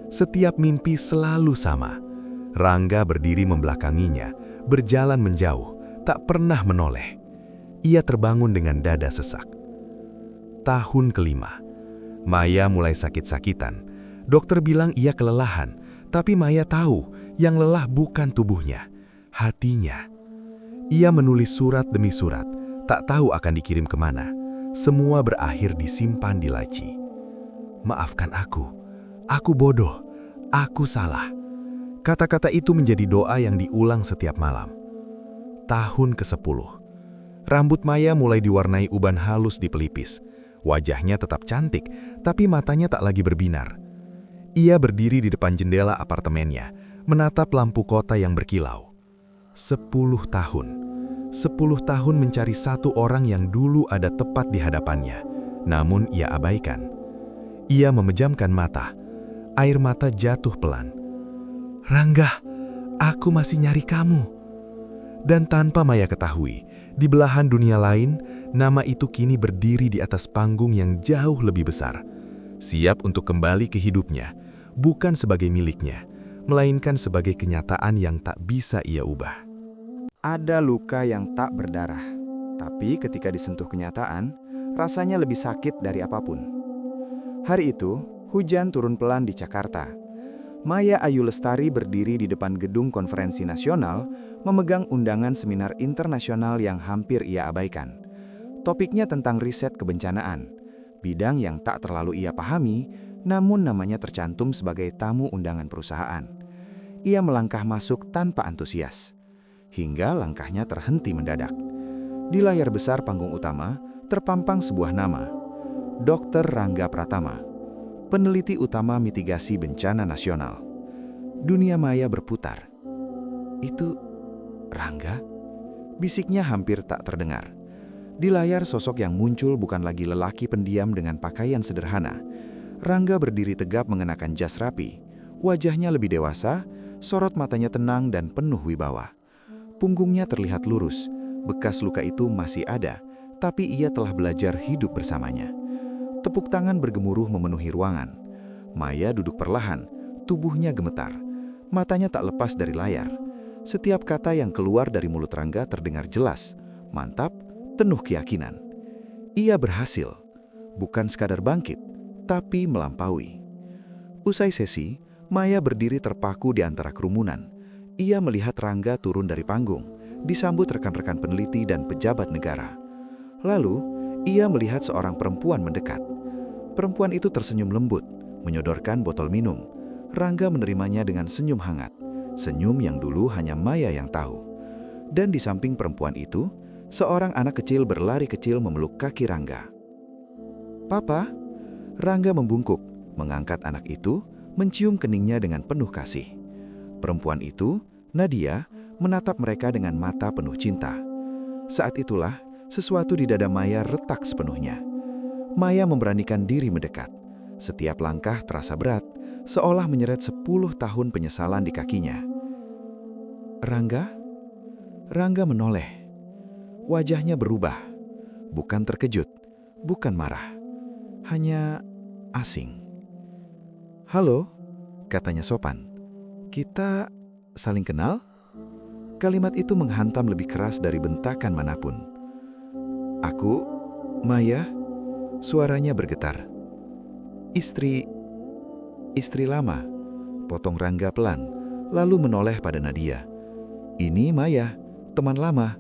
Setiap mimpi selalu sama. Rangga berdiri membelakanginya, berjalan menjauh, tak pernah menoleh. Ia terbangun dengan dada sesak. Tahun kelima, Maya mulai sakit-sakitan. Dokter bilang ia kelelahan, tapi Maya tahu yang lelah bukan tubuhnya, hatinya. Ia menulis surat demi surat, tak tahu akan dikirim kemana. Semua berakhir disimpan di laci. "Maafkan aku bodoh, aku salah." Kata-kata itu menjadi doa yang diulang setiap malam. Tahun ke-10. Rambut Maya mulai diwarnai uban halus di pelipis. Wajahnya tetap cantik, tapi matanya tak lagi berbinar. Ia berdiri di depan jendela apartemennya, menatap lampu kota yang berkilau. 10 tahun. 10 tahun mencari satu orang yang dulu ada tepat di hadapannya, namun ia abaikan. Ia memejamkan mata. Air mata jatuh pelan. "Rangga, aku masih nyari kamu." Dan tanpa Maya ketahui, di belahan dunia lain, nama itu kini berdiri di atas panggung yang jauh lebih besar. Siap untuk kembali ke hidupnya, bukan sebagai miliknya, melainkan sebagai kenyataan yang tak bisa ia ubah. Ada luka yang tak berdarah, tapi ketika disentuh kenyataan, rasanya lebih sakit dari apapun. Hari itu, hujan turun pelan di Jakarta. Maya Ayu Lestari berdiri di depan gedung konferensi nasional, memegang undangan seminar internasional yang hampir ia abaikan. Topiknya tentang riset kebencanaan, bidang yang tak terlalu ia pahami, namun namanya tercantum sebagai tamu undangan perusahaan. Ia melangkah masuk tanpa antusias, hingga langkahnya terhenti mendadak. Di layar besar panggung utama, terpampang sebuah nama, Dr. Rangga Pratama, peneliti utama mitigasi bencana nasional. Dunia Maya berputar. "Itu Rangga?" Bisiknya hampir tak terdengar. Di layar sosok yang muncul bukan lagi lelaki pendiam dengan pakaian sederhana. Rangga berdiri tegap mengenakan jas rapi. Wajahnya lebih dewasa, sorot matanya tenang dan penuh wibawa. Punggungnya terlihat lurus, bekas luka itu masih ada, tapi ia telah belajar hidup bersamanya. Tepuk tangan bergemuruh memenuhi ruangan. Maya duduk perlahan, tubuhnya gemetar. Matanya tak lepas dari layar. Setiap kata yang keluar dari mulut Rangga terdengar jelas, mantap, penuh keyakinan. Ia berhasil, bukan sekadar bangkit, tapi melampaui. Usai sesi, Maya berdiri terpaku di antara kerumunan. Ia melihat Rangga turun dari panggung, disambut rekan-rekan peneliti dan pejabat negara. Lalu, ia melihat seorang perempuan mendekat. Perempuan itu tersenyum lembut, menyodorkan botol minum. Rangga menerimanya dengan senyum hangat, senyum yang dulu hanya Maya yang tahu. Dan di samping perempuan itu, seorang anak kecil berlari kecil memeluk kaki Rangga. "Papa?" Rangga membungkuk, mengangkat anak itu, mencium keningnya dengan penuh kasih. Perempuan itu, Nadia, menatap mereka dengan mata penuh cinta. Saat itulah, sesuatu di dada Maya retak sepenuhnya. Maya memberanikan diri mendekat. Setiap langkah terasa berat, seolah menyeret 10 tahun penyesalan di kakinya. "Rangga?" Rangga menoleh. Wajahnya berubah. Bukan terkejut, bukan marah. Hanya asing. "Halo," katanya sopan. "Kita saling kenal?" Kalimat itu menghantam lebih keras dari bentakan manapun. "Aku, Maya," suaranya bergetar. Istri lama," potong Rangga pelan, lalu menoleh pada Nadia. "Ini Maya, teman lama."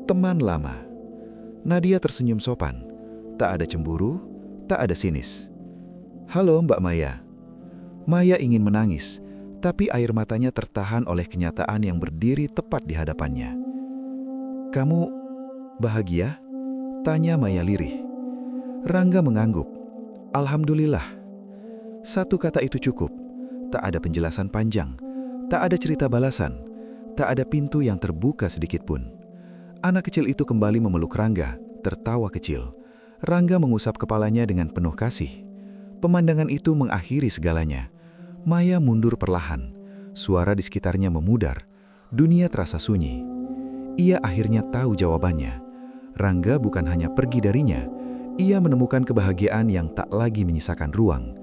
"Teman lama." Nadia tersenyum sopan. Tak ada cemburu, tak ada sinis. "Halo Mbak Maya." Maya ingin menangis, tapi air matanya tertahan oleh kenyataan yang berdiri tepat di hadapannya. "Kamu bahagia?" tanya Maya lirih. Rangga mengangguk. "Alhamdulillah." Satu kata itu cukup. Tak ada penjelasan panjang, tak ada cerita balasan, tak ada pintu yang terbuka sedikit pun. Anak kecil itu kembali memeluk Rangga, tertawa kecil. Rangga mengusap kepalanya dengan penuh kasih. Pemandangan itu mengakhiri segalanya. Maya mundur perlahan. Suara di sekitarnya memudar. Dunia terasa sunyi. Ia akhirnya tahu jawabannya. Rangga bukan hanya pergi darinya, ia menemukan kebahagiaan yang tak lagi menyisakan ruang.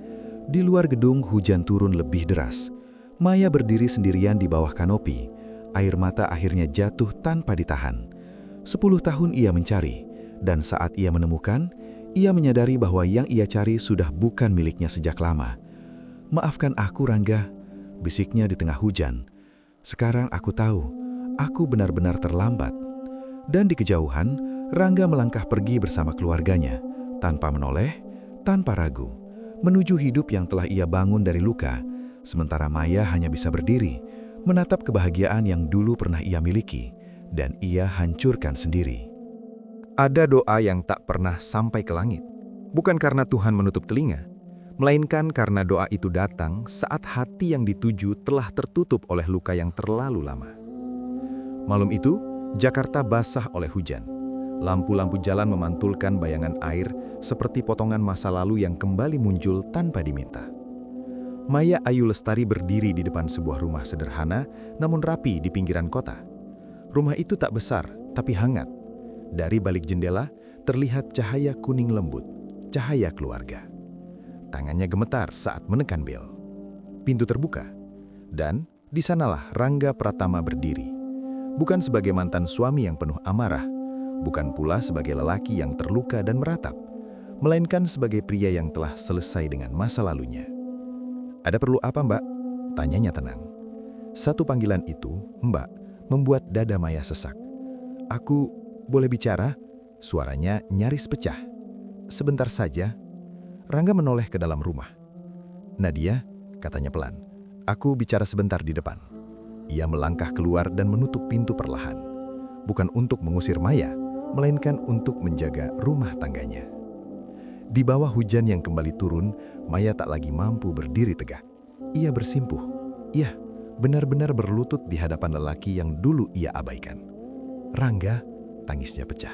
Di luar gedung, hujan turun lebih deras. Maya berdiri sendirian di bawah kanopi. Air mata akhirnya jatuh tanpa ditahan. 10 tahun ia mencari, dan saat ia menemukan, ia menyadari bahwa yang ia cari sudah bukan miliknya sejak lama. "Maafkan aku, Rangga," bisiknya di tengah hujan. "Sekarang aku tahu, aku benar-benar terlambat." Dan di kejauhan, Rangga melangkah pergi bersama keluarganya, tanpa menoleh, tanpa ragu, menuju hidup yang telah ia bangun dari luka, sementara Maya hanya bisa berdiri, menatap kebahagiaan yang dulu pernah ia miliki, dan ia hancurkan sendiri. Ada doa yang tak pernah sampai ke langit, bukan karena Tuhan menutup telinga, melainkan karena doa itu datang saat hati yang dituju telah tertutup oleh luka yang terlalu lama. Malam itu, Jakarta basah oleh hujan. Lampu-lampu jalan memantulkan bayangan air seperti potongan masa lalu yang kembali muncul tanpa diminta. Maya Ayu Lestari berdiri di depan sebuah rumah sederhana namun rapi di pinggiran kota. Rumah itu tak besar, tapi hangat. Dari balik jendela, terlihat cahaya kuning lembut, cahaya keluarga. Tangannya gemetar saat menekan bel. Pintu terbuka, dan di sanalah Rangga Pratama berdiri. Bukan sebagai mantan suami yang penuh amarah, bukan pula sebagai lelaki yang terluka dan meratap, melainkan sebagai pria yang telah selesai dengan masa lalunya. "Ada perlu apa, Mbak?" tanyanya tenang. Satu panggilan itu, Mbak, membuat dada Maya sesak. "Aku boleh bicara?" Suaranya nyaris pecah. "Sebentar saja." Rangga menoleh ke dalam rumah. "Nadia," katanya pelan, "aku bicara sebentar di depan." Ia melangkah keluar dan menutup pintu perlahan. Bukan untuk mengusir Maya, melainkan untuk menjaga rumah tangganya. Di bawah hujan yang kembali turun, Maya tak lagi mampu berdiri tegak. Ia bersimpuh. Ia benar-benar berlutut di hadapan lelaki yang dulu ia abaikan. "Rangga," tangisnya pecah.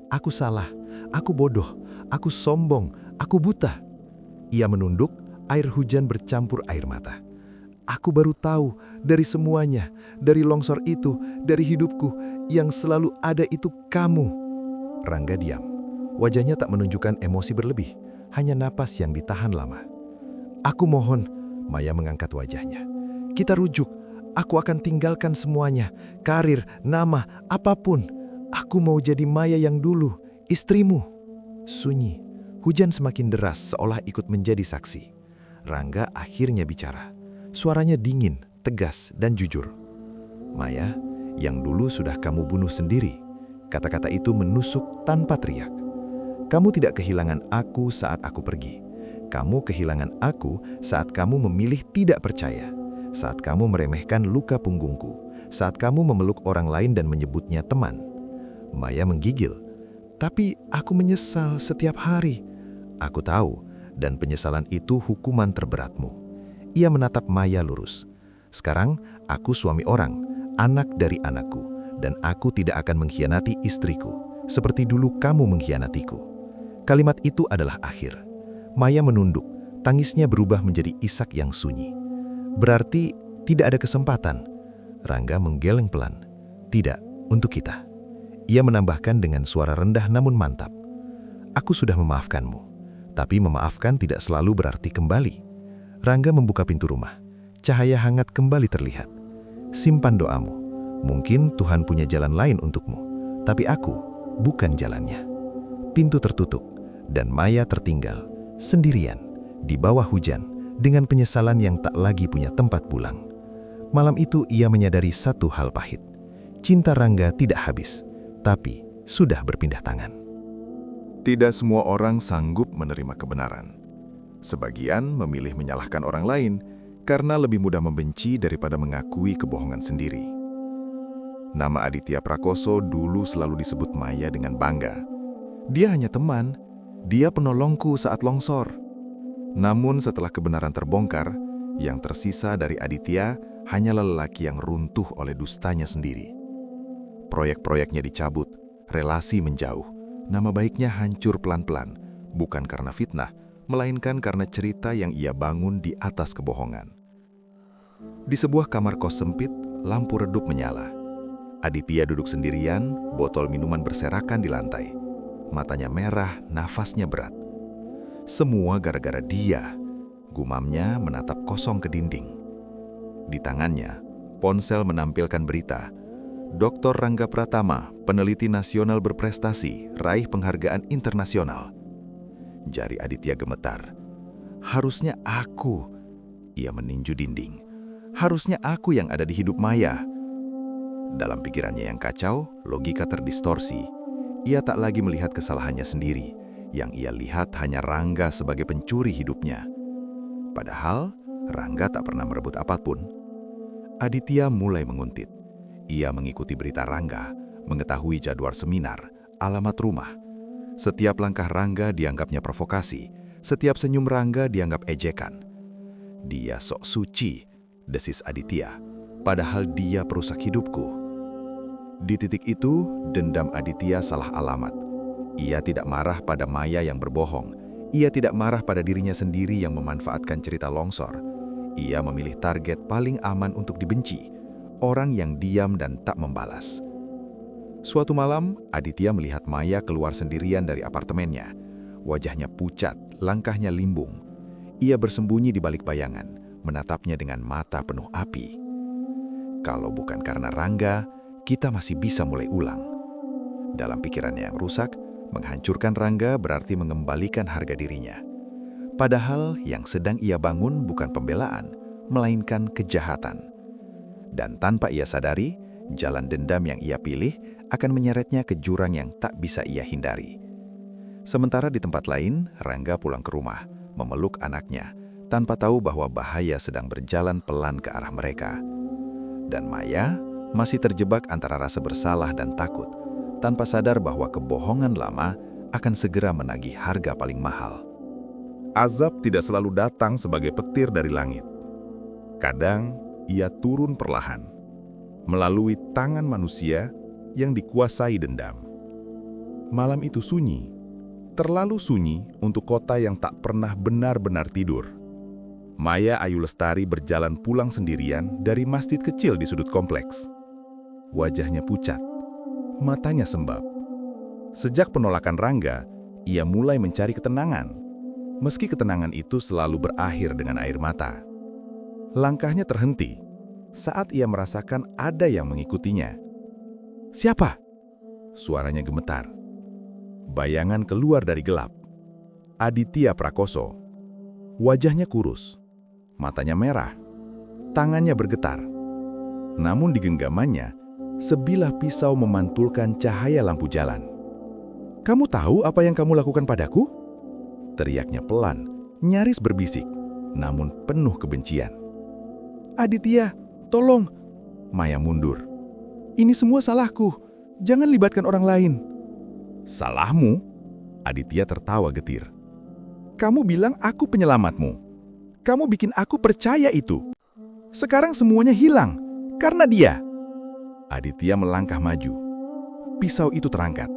"Aku salah, aku bodoh, aku sombong, aku buta." Ia menunduk, air hujan bercampur air mata. "Aku baru tahu dari semuanya, dari longsor itu, dari hidupku, yang selalu ada itu kamu." Rangga diam. Wajahnya tak menunjukkan emosi berlebih, hanya napas yang ditahan lama. "Aku mohon," Maya mengangkat wajahnya. "Kita rujuk. Aku akan tinggalkan semuanya, karir, nama, apapun. Aku mau jadi Maya yang dulu, istrimu. Sunyi. Hujan semakin deras seolah ikut menjadi saksi. Rangga akhirnya bicara. Suaranya dingin, tegas, dan jujur. Maya, yang dulu sudah kamu bunuh sendiri. Kata-kata itu menusuk tanpa teriak. Kamu tidak kehilangan aku saat aku pergi. Kamu kehilangan aku saat kamu memilih tidak percaya. Saat kamu meremehkan luka punggungku. Saat kamu memeluk orang lain dan menyebutnya teman. Maya menggigil. Tapi aku menyesal setiap hari. Aku tahu, dan penyesalan itu hukuman terberatmu. Ia menatap Maya lurus. Sekarang, aku suami orang, anak dari anakku, dan aku tidak akan mengkhianati istriku, seperti dulu kamu mengkhianatiku. Kalimat itu adalah akhir. Maya menunduk, tangisnya berubah menjadi isak yang sunyi. Berarti tidak ada kesempatan. Rangga menggeleng pelan. Tidak, untuk kita. Ia menambahkan dengan suara rendah namun mantap. Aku sudah memaafkanmu, tapi memaafkan tidak selalu berarti kembali. Rangga membuka pintu rumah. Cahaya hangat kembali terlihat. Simpan doamu. Mungkin Tuhan punya jalan lain untukmu, tapi aku bukan jalannya. Pintu tertutup, dan Maya tertinggal, sendirian, di bawah hujan, dengan penyesalan yang tak lagi punya tempat pulang. Malam itu ia menyadari satu hal pahit. Cinta Rangga tidak habis, tapi sudah berpindah tangan. Tidak semua orang sanggup menerima kebenaran. Sebagian memilih menyalahkan orang lain karena lebih mudah membenci daripada mengakui kebohongan sendiri. Nama Aditya Prakoso dulu selalu disebut Maya dengan bangga. Dia hanya teman, dia penolongku saat longsor. Namun setelah kebenaran terbongkar, yang tersisa dari Aditya hanyalah lelaki yang runtuh oleh dustanya sendiri. Proyek-proyeknya dicabut, relasi menjauh, nama baiknya hancur pelan-pelan, bukan karena fitnah, melainkan karena cerita yang ia bangun di atas kebohongan. Di sebuah kamar kos sempit, lampu redup menyala. Aditya duduk sendirian, botol minuman berserakan di lantai. Matanya merah, nafasnya berat. Semua gara-gara dia, gumamnya menatap kosong ke dinding. Di tangannya, ponsel menampilkan berita. Dr. Rangga Pratama, peneliti nasional berprestasi, raih penghargaan internasional. Jari Aditya gemetar. Harusnya aku, ia meninju dinding. Harusnya aku yang ada di hidup Maya. Dalam pikirannya yang kacau, logika terdistorsi. Ia tak lagi melihat kesalahannya sendiri. Yang ia lihat hanya Rangga sebagai pencuri hidupnya. Padahal, Rangga tak pernah merebut apapun. Aditya mulai menguntit. Ia mengikuti berita Rangga, mengetahui jadwal seminar, alamat rumah. Setiap langkah Rangga dianggapnya provokasi, setiap senyum Rangga dianggap ejekan. Dia sok suci, desis Aditya, padahal dia perusak hidupku. Di titik itu, dendam Aditya salah alamat. Ia tidak marah pada Maya yang berbohong. Ia tidak marah pada dirinya sendiri yang memanfaatkan cerita longsor. Ia memilih target paling aman untuk dibenci, orang yang diam dan tak membalas. Suatu malam, Aditya melihat Maya keluar sendirian dari apartemennya. Wajahnya pucat, langkahnya limbung. Ia bersembunyi di balik bayangan, menatapnya dengan mata penuh api. Kalau bukan karena Rangga, kita masih bisa mulai ulang. Dalam pikirannya yang rusak, menghancurkan Rangga berarti mengembalikan harga dirinya. Padahal yang sedang ia bangun bukan pembelaan, melainkan kejahatan. Dan tanpa ia sadari, jalan dendam yang ia pilih akan menyeretnya ke jurang yang tak bisa ia hindari. Sementara di tempat lain, Rangga pulang ke rumah, memeluk anaknya, tanpa tahu bahwa bahaya sedang berjalan pelan ke arah mereka. Dan Maya masih terjebak antara rasa bersalah dan takut, tanpa sadar bahwa kebohongan lama akan segera menagih harga paling mahal. Azab tidak selalu datang sebagai petir dari langit. Kadang ia turun perlahan, melalui tangan manusia yang dikuasai dendam. Malam itu sunyi, terlalu sunyi untuk kota yang tak pernah benar-benar tidur. Maya Ayu Lestari berjalan pulang sendirian dari masjid kecil di sudut kompleks. Wajahnya pucat, matanya sembab. Sejak penolakan Rangga, ia mulai mencari ketenangan. Meski ketenangan itu selalu berakhir dengan air mata. Langkahnya terhenti. saat ia merasakan ada yang mengikutinya. "Siapa?" Suaranya gemetar. Bayangan keluar dari gelap. Aditya Prakoso. Wajahnya kurus, matanya merah, tangannya bergetar. Namun di genggamannya, sebilah pisau memantulkan cahaya lampu jalan. "Kamu tahu apa yang kamu lakukan padaku?" Teriaknya pelan, nyaris berbisik, namun penuh kebencian. "Aditya, tolong!" Maya mundur. "Ini semua salahku. Jangan libatkan orang lain." "Salahmu?" Aditya tertawa getir. "Kamu bilang aku penyelamatmu. Kamu bikin aku percaya itu. Sekarang semuanya hilang karena dia." Aditya melangkah maju. Pisau itu terangkat.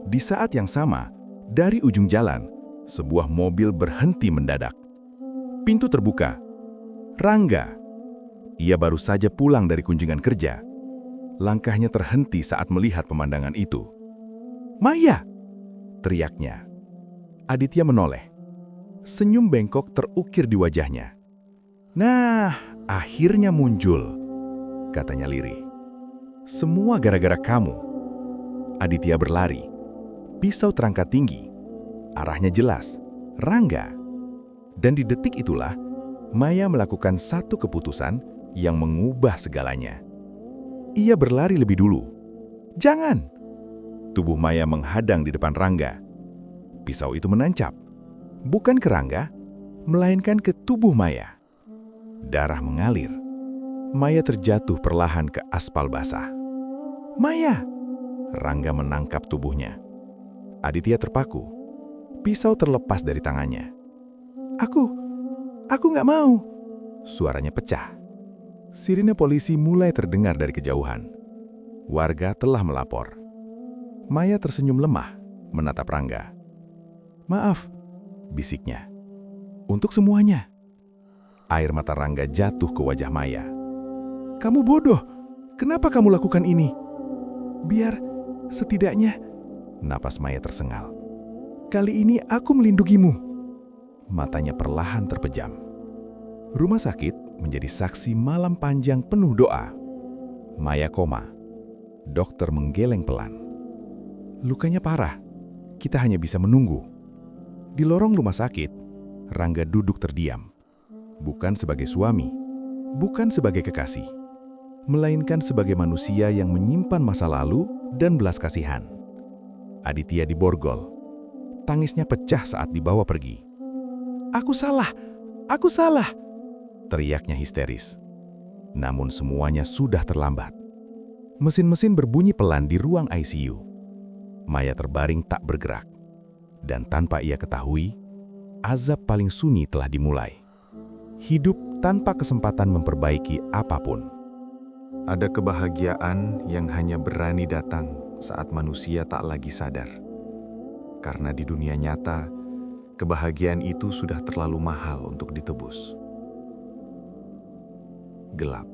Di saat yang sama, dari ujung jalan, sebuah mobil berhenti mendadak. Pintu terbuka. Rangga. Ia baru saja pulang dari kunjungan kerja. Langkahnya terhenti saat melihat pemandangan itu. "Maya!" teriaknya. Aditya menoleh. Senyum bengkok terukir di wajahnya. "Nah, akhirnya muncul," katanya lirih. "Semua gara-gara kamu." Aditya berlari. Pisau terangkat tinggi. Arahnya jelas, Rangga. Dan di detik itulah, Maya melakukan satu keputusan yang mengubah segalanya. Ia berlari lebih dulu. "Jangan!" Tubuh Maya menghadang di depan Rangga. Pisau itu menancap, bukan ke Rangga, melainkan ke tubuh Maya. Darah mengalir. Maya terjatuh perlahan ke aspal basah. "Maya!" Rangga menangkap tubuhnya. Aditya terpaku. Pisau terlepas dari tangannya. Aku nggak mau." Suaranya pecah. Sirine polisi mulai terdengar dari kejauhan. Warga telah melapor. Maya tersenyum lemah, menatap Rangga. "Maaf," bisiknya. "Untuk semuanya." Air mata Rangga jatuh ke wajah Maya. "Kamu bodoh. Kenapa kamu lakukan ini?" "Biar setidaknya," napas Maya tersengal. "Kali ini aku melindungimu." Matanya perlahan terpejam. Rumah sakit menjadi saksi malam panjang penuh doa. Maya koma. Dokter menggeleng pelan. "Lukanya parah. Kita hanya bisa menunggu." Di lorong rumah sakit, Rangga duduk terdiam. Bukan sebagai suami, bukan sebagai kekasih, melainkan sebagai manusia yang menyimpan masa lalu dan belas kasihan. Aditya diborgol. Tangisnya pecah saat dibawa pergi. "Aku salah! Aku salah!" teriaknya histeris. Namun semuanya sudah terlambat. Mesin-mesin berbunyi pelan di ruang ICU. Maya terbaring tak bergerak. Dan tanpa ia ketahui, azab paling sunyi telah dimulai. Hidup tanpa kesempatan memperbaiki apapun. Ada kebahagiaan yang hanya berani datang saat manusia tak lagi sadar. Karena di dunia nyata, kebahagiaan itu sudah terlalu mahal untuk ditebus. Gelap.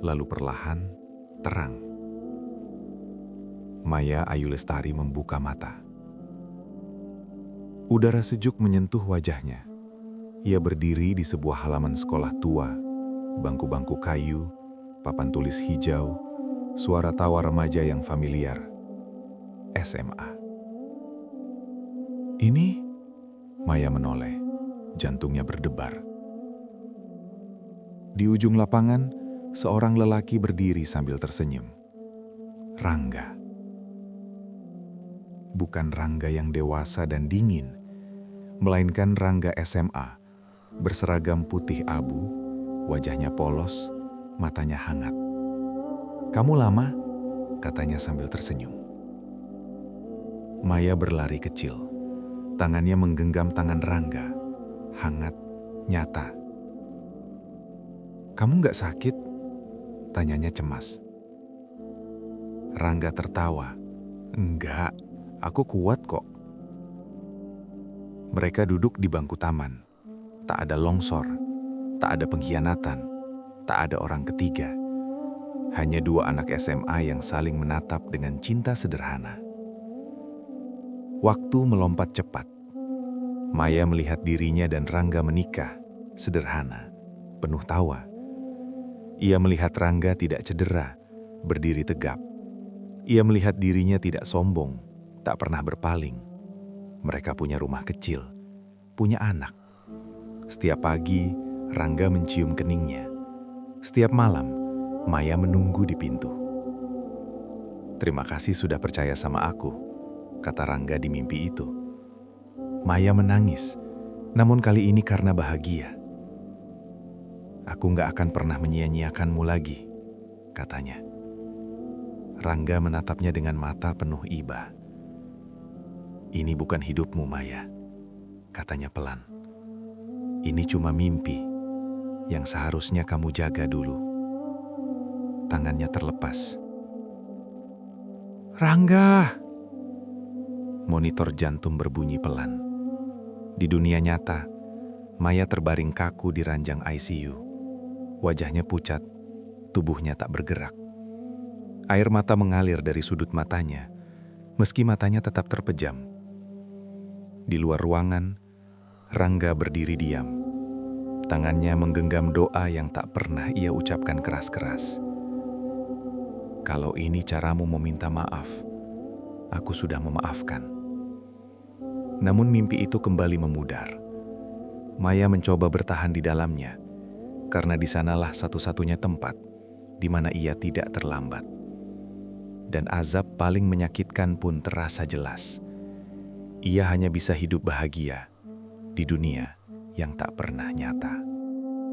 Lalu perlahan, terang. Maya Ayu Lestari membuka mata. Udara sejuk menyentuh wajahnya. Ia berdiri di sebuah halaman sekolah tua, bangku-bangku kayu, papan tulis hijau, suara tawa remaja yang familiar. SMA. "Ini?" Maya menoleh, jantungnya berdebar. Di ujung lapangan, seorang lelaki berdiri sambil tersenyum. Rangga. Bukan Rangga yang dewasa dan dingin, melainkan Rangga SMA, berseragam putih abu, wajahnya polos, matanya hangat. "Kamu lama?" katanya sambil tersenyum. Maya berlari kecil. Tangannya menggenggam tangan Rangga, hangat, nyata. "Kamu nggak sakit?" tanyanya cemas. Rangga tertawa. "Enggak, aku kuat kok." Mereka duduk di bangku taman. Tak ada longsor, tak ada pengkhianatan, tak ada orang ketiga. Hanya dua anak SMA yang saling menatap dengan cinta sederhana. Waktu melompat cepat. Maya melihat dirinya dan Rangga menikah, sederhana, penuh tawa, Ia melihat Rangga tidak cedera, berdiri tegap. Ia melihat dirinya tidak sombong, tak pernah berpaling. Mereka punya rumah kecil, punya anak. Setiap pagi, Rangga mencium keningnya. Setiap malam, Maya menunggu di pintu. "Terima kasih sudah percaya sama aku," kata Rangga di mimpi itu. Maya menangis, namun kali ini karena bahagia. "Aku nggak akan pernah menyia-nyiakanmu lagi," katanya. Rangga menatapnya dengan mata penuh iba. "Ini bukan hidupmu, Maya," katanya pelan. "Ini cuma mimpi yang seharusnya kamu jaga dulu." Tangannya terlepas. "Rangga!" Monitor jantung berbunyi pelan. Di dunia nyata, Maya terbaring kaku di ranjang ICU. Wajahnya pucat, tubuhnya tak bergerak. Air mata mengalir dari sudut matanya, meski matanya tetap terpejam. Di luar ruangan, Rangga berdiri diam. Tangannya menggenggam doa yang tak pernah ia ucapkan keras-keras. "Kalau ini caramu meminta maaf, aku sudah memaafkan." Namun mimpi itu kembali memudar. Maya mencoba bertahan di dalamnya, karena di sanalah satu-satunya tempat di mana ia tidak terlambat. Dan azab paling menyakitkan pun terasa jelas. Ia hanya bisa hidup bahagia di dunia yang tak pernah nyata.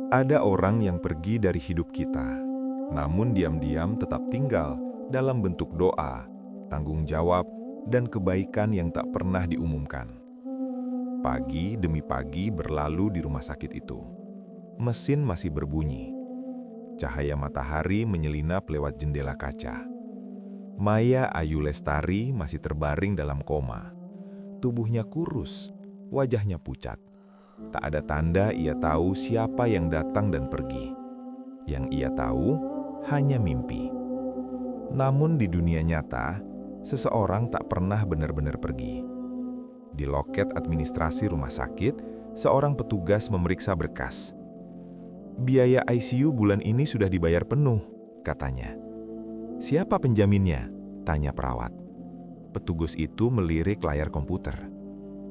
Ada orang yang pergi dari hidup kita, namun diam-diam tetap tinggal dalam bentuk doa, tanggung jawab, dan kebaikan yang tak pernah diumumkan. Pagi demi pagi berlalu di rumah sakit itu. Mesin masih berbunyi. Cahaya matahari menyelinap lewat jendela kaca. Maya Ayu Lestari masih terbaring dalam koma. Tubuhnya kurus, wajahnya pucat. Tak ada tanda ia tahu siapa yang datang dan pergi. Yang ia tahu hanya mimpi. Namun di dunia nyata, seseorang tak pernah benar-benar pergi. Di loket administrasi rumah sakit, seorang petugas memeriksa berkas. "Biaya ICU bulan ini sudah dibayar penuh," katanya. "Siapa penjaminnya?" tanya perawat. Petugas itu melirik layar komputer.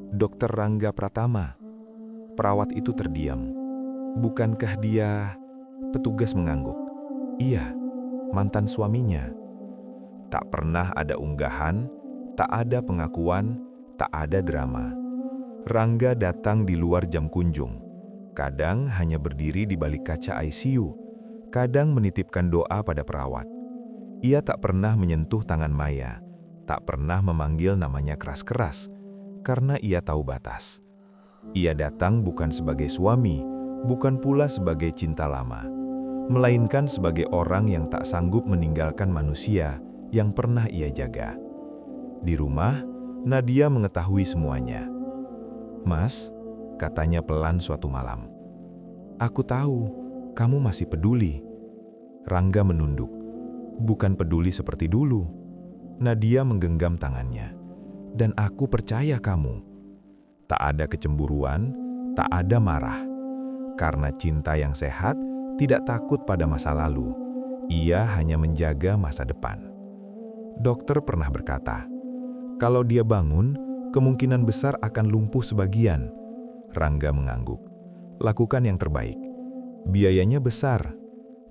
"Dokter Rangga Pratama." Perawat itu terdiam. "Bukankah dia..." Petugas mengangguk. "Iya, mantan suaminya." Tak pernah ada unggahan, tak ada pengakuan, tak ada drama. Rangga datang di luar jam kunjung. Kadang hanya berdiri di balik kaca ICU, kadang menitipkan doa pada perawat. Ia tak pernah menyentuh tangan Maya, tak pernah memanggil namanya keras-keras, karena ia tahu batas. Ia datang bukan sebagai suami, bukan pula sebagai cinta lama, melainkan sebagai orang yang tak sanggup meninggalkan manusia yang pernah ia jaga. Di rumah, Nadia mengetahui semuanya. "Mas," katanya pelan suatu malam, "aku tahu kamu masih peduli." Rangga menunduk. "Bukan peduli seperti dulu." Nadia menggenggam tangannya. "Dan aku percaya kamu." Tak ada kecemburuan, tak ada marah. Karena cinta yang sehat tidak takut pada masa lalu. Ia hanya menjaga masa depan. Dokter pernah berkata, "Kalau dia bangun, kemungkinan besar akan lumpuh sebagian." Rangga mengangguk. "Lakukan yang terbaik. Biayanya besar."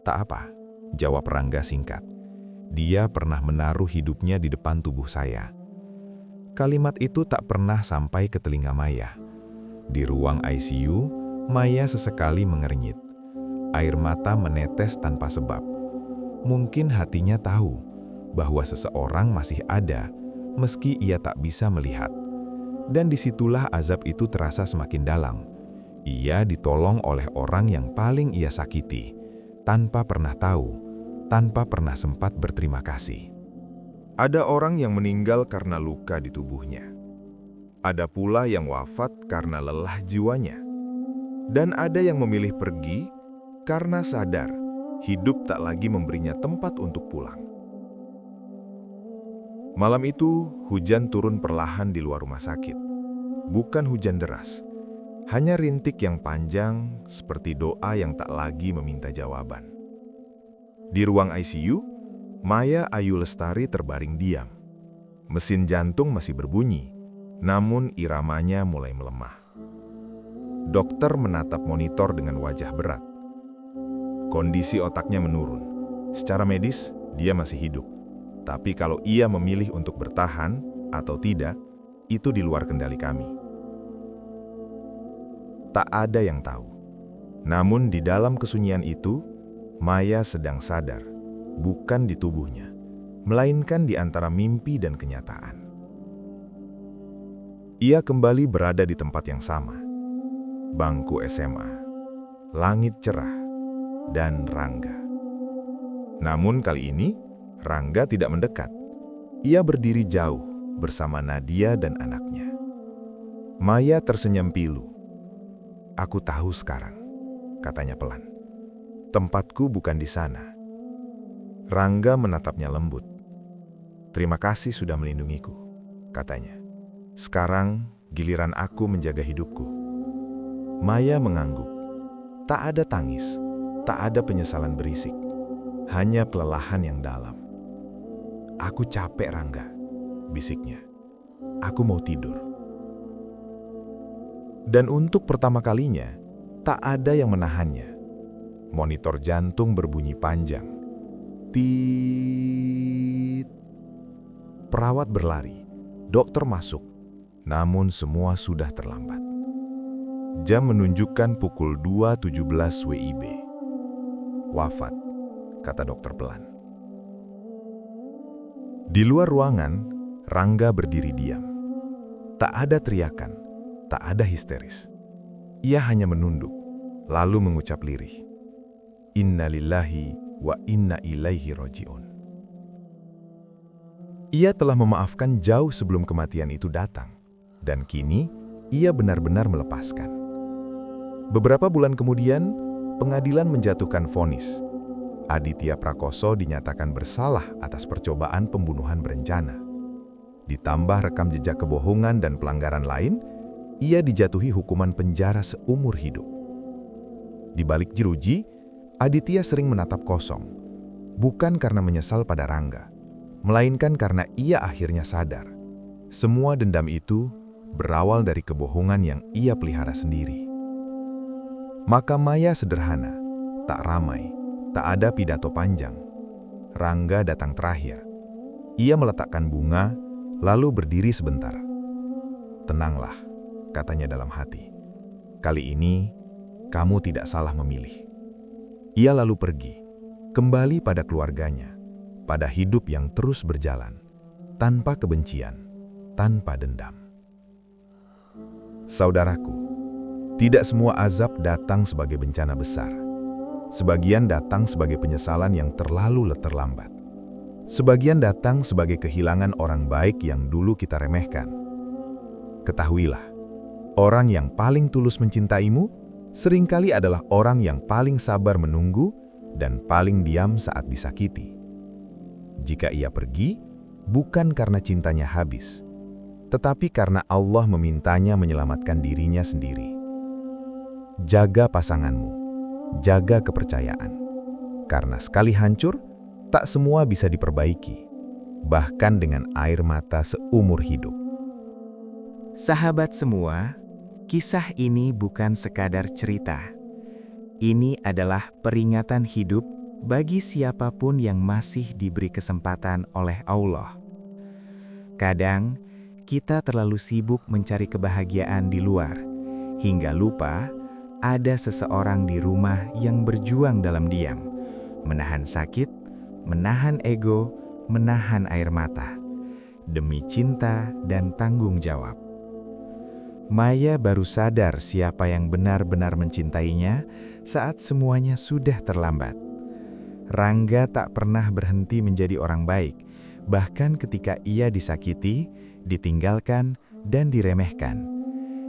"Tak apa," jawab Rangga singkat. "Dia pernah menaruh hidupnya di depan tubuh saya." Kalimat itu tak pernah sampai ke telinga Maya. Di ruang ICU, Maya sesekali mengernyit. Air mata menetes tanpa sebab. Mungkin hatinya tahu bahwa seseorang masih ada, meski ia tak bisa melihat. Dan disitulah azab itu terasa semakin dalam. Ia ditolong oleh orang yang paling ia sakiti, tanpa pernah tahu, tanpa pernah sempat berterima kasih. Ada orang yang meninggal karena luka di tubuhnya. Ada pula yang wafat karena lelah jiwanya. Dan ada yang memilih pergi karena sadar hidup tak lagi memberinya tempat untuk pulang. Malam itu, hujan turun perlahan di luar rumah sakit. Bukan hujan deras, hanya rintik yang panjang seperti doa yang tak lagi meminta jawaban. Di ruang ICU, Maya Ayu Lestari terbaring diam. Mesin jantung masih berbunyi, namun iramanya mulai melemah. Dokter menatap monitor dengan wajah berat. Kondisi otaknya menurun. Secara medis, dia masih hidup. Tapi kalau ia memilih untuk bertahan atau tidak, itu di luar kendali kami. Tak ada yang tahu. Namun di dalam kesunyian itu, Maya sedang sadar, bukan di tubuhnya, melainkan di antara mimpi dan kenyataan. Ia kembali berada di tempat yang sama. Bangku SMA, langit cerah, dan Rangga. Namun kali ini, Rangga tidak mendekat. Ia berdiri jauh bersama Nadia dan anaknya. Maya tersenyum pilu. "Aku tahu sekarang," katanya pelan. "Tempatku bukan di sana." Rangga menatapnya lembut. "Terima kasih sudah melindungiku," katanya. "Sekarang giliran aku menjaga hidupku." Maya mengangguk. Tak ada tangis, tak ada penyesalan berisik, hanya kelelahan yang dalam. "Aku capek, Rangga," bisiknya. "Aku mau tidur." Dan untuk pertama kalinya, tak ada yang menahannya. Monitor jantung berbunyi panjang. Tit. Perawat berlari, dokter masuk, namun semua sudah terlambat. Jam menunjukkan pukul 2.17 WIB. "Wafat," kata dokter pelan. Di luar ruangan, Rangga berdiri diam. Tak ada teriakan, tak ada histeris. Ia hanya menunduk, lalu mengucap lirih, "Inna lillahi wa inna ilaihi roji'un." Ia telah memaafkan jauh sebelum kematian itu datang, dan kini ia benar-benar melepaskan. Beberapa bulan kemudian, pengadilan menjatuhkan vonis. Aditya Prakoso dinyatakan bersalah atas percobaan pembunuhan berencana. Ditambah rekam jejak kebohongan dan pelanggaran lain, ia dijatuhi hukuman penjara seumur hidup. Di balik jeruji, Aditya sering menatap kosong, bukan karena menyesal pada Rangga, melainkan karena ia akhirnya sadar. Semua dendam itu berawal dari kebohongan yang ia pelihara sendiri. Makam Maya sederhana, tak ramai, tak ada pidato panjang. Rangga datang terakhir. Ia meletakkan bunga, lalu berdiri sebentar. "Tenanglah," katanya dalam hati. "Kali ini, kamu tidak salah memilih." Ia lalu pergi, kembali pada keluarganya, pada hidup yang terus berjalan, tanpa kebencian, tanpa dendam. Saudaraku, tidak semua azab datang sebagai bencana besar. Sebagian datang sebagai penyesalan yang terlalu terlambat. Sebagian datang sebagai kehilangan orang baik yang dulu kita remehkan. Ketahuilah, orang yang paling tulus mencintaimu seringkali adalah orang yang paling sabar menunggu dan paling diam saat disakiti. Jika ia pergi, bukan karena cintanya habis, tetapi karena Allah memintanya menyelamatkan dirinya sendiri. Jaga pasanganmu, jaga kepercayaan. Karena sekali hancur, tak semua bisa diperbaiki, bahkan dengan air mata seumur hidup. Sahabat semua, kisah ini bukan sekadar cerita. Ini adalah peringatan hidup bagi siapapun yang masih diberi kesempatan oleh Allah. Kadang, kita terlalu sibuk mencari kebahagiaan di luar, hingga lupa ada seseorang di rumah yang berjuang dalam diam, menahan sakit, menahan ego, menahan air mata, demi cinta dan tanggung jawab. Maya baru sadar siapa yang benar-benar mencintainya saat semuanya sudah terlambat. Rangga tak pernah berhenti menjadi orang baik, bahkan ketika ia disakiti, ditinggalkan, dan diremehkan.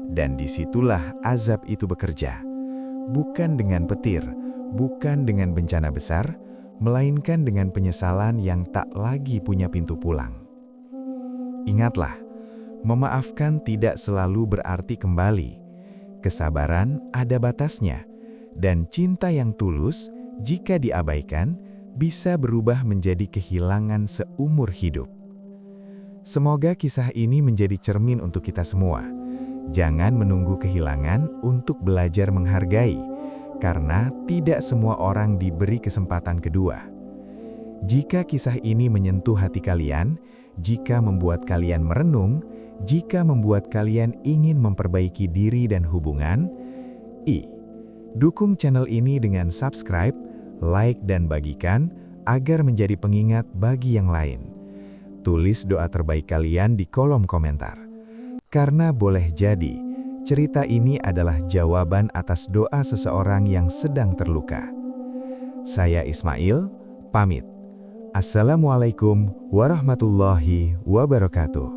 Dan disitulah azab itu bekerja, bukan dengan petir, bukan dengan bencana besar, melainkan dengan penyesalan yang tak lagi punya pintu pulang. Ingatlah, memaafkan tidak selalu berarti kembali. Kesabaran ada batasnya, dan cinta yang tulus, jika diabaikan, bisa berubah menjadi kehilangan seumur hidup. Semoga kisah ini menjadi cermin untuk kita semua. Jangan menunggu kehilangan untuk belajar menghargai, karena tidak semua orang diberi kesempatan kedua. Jika kisah ini menyentuh hati kalian, jika membuat kalian merenung, jika membuat kalian ingin memperbaiki diri dan hubungan, dukung channel ini dengan subscribe, like, dan bagikan agar menjadi pengingat bagi yang lain. Tulis doa terbaik kalian di kolom komentar. Karena boleh jadi, cerita ini adalah jawaban atas doa seseorang yang sedang terluka. Saya Ismail, pamit. Assalamualaikum warahmatullahi wabarakatuh.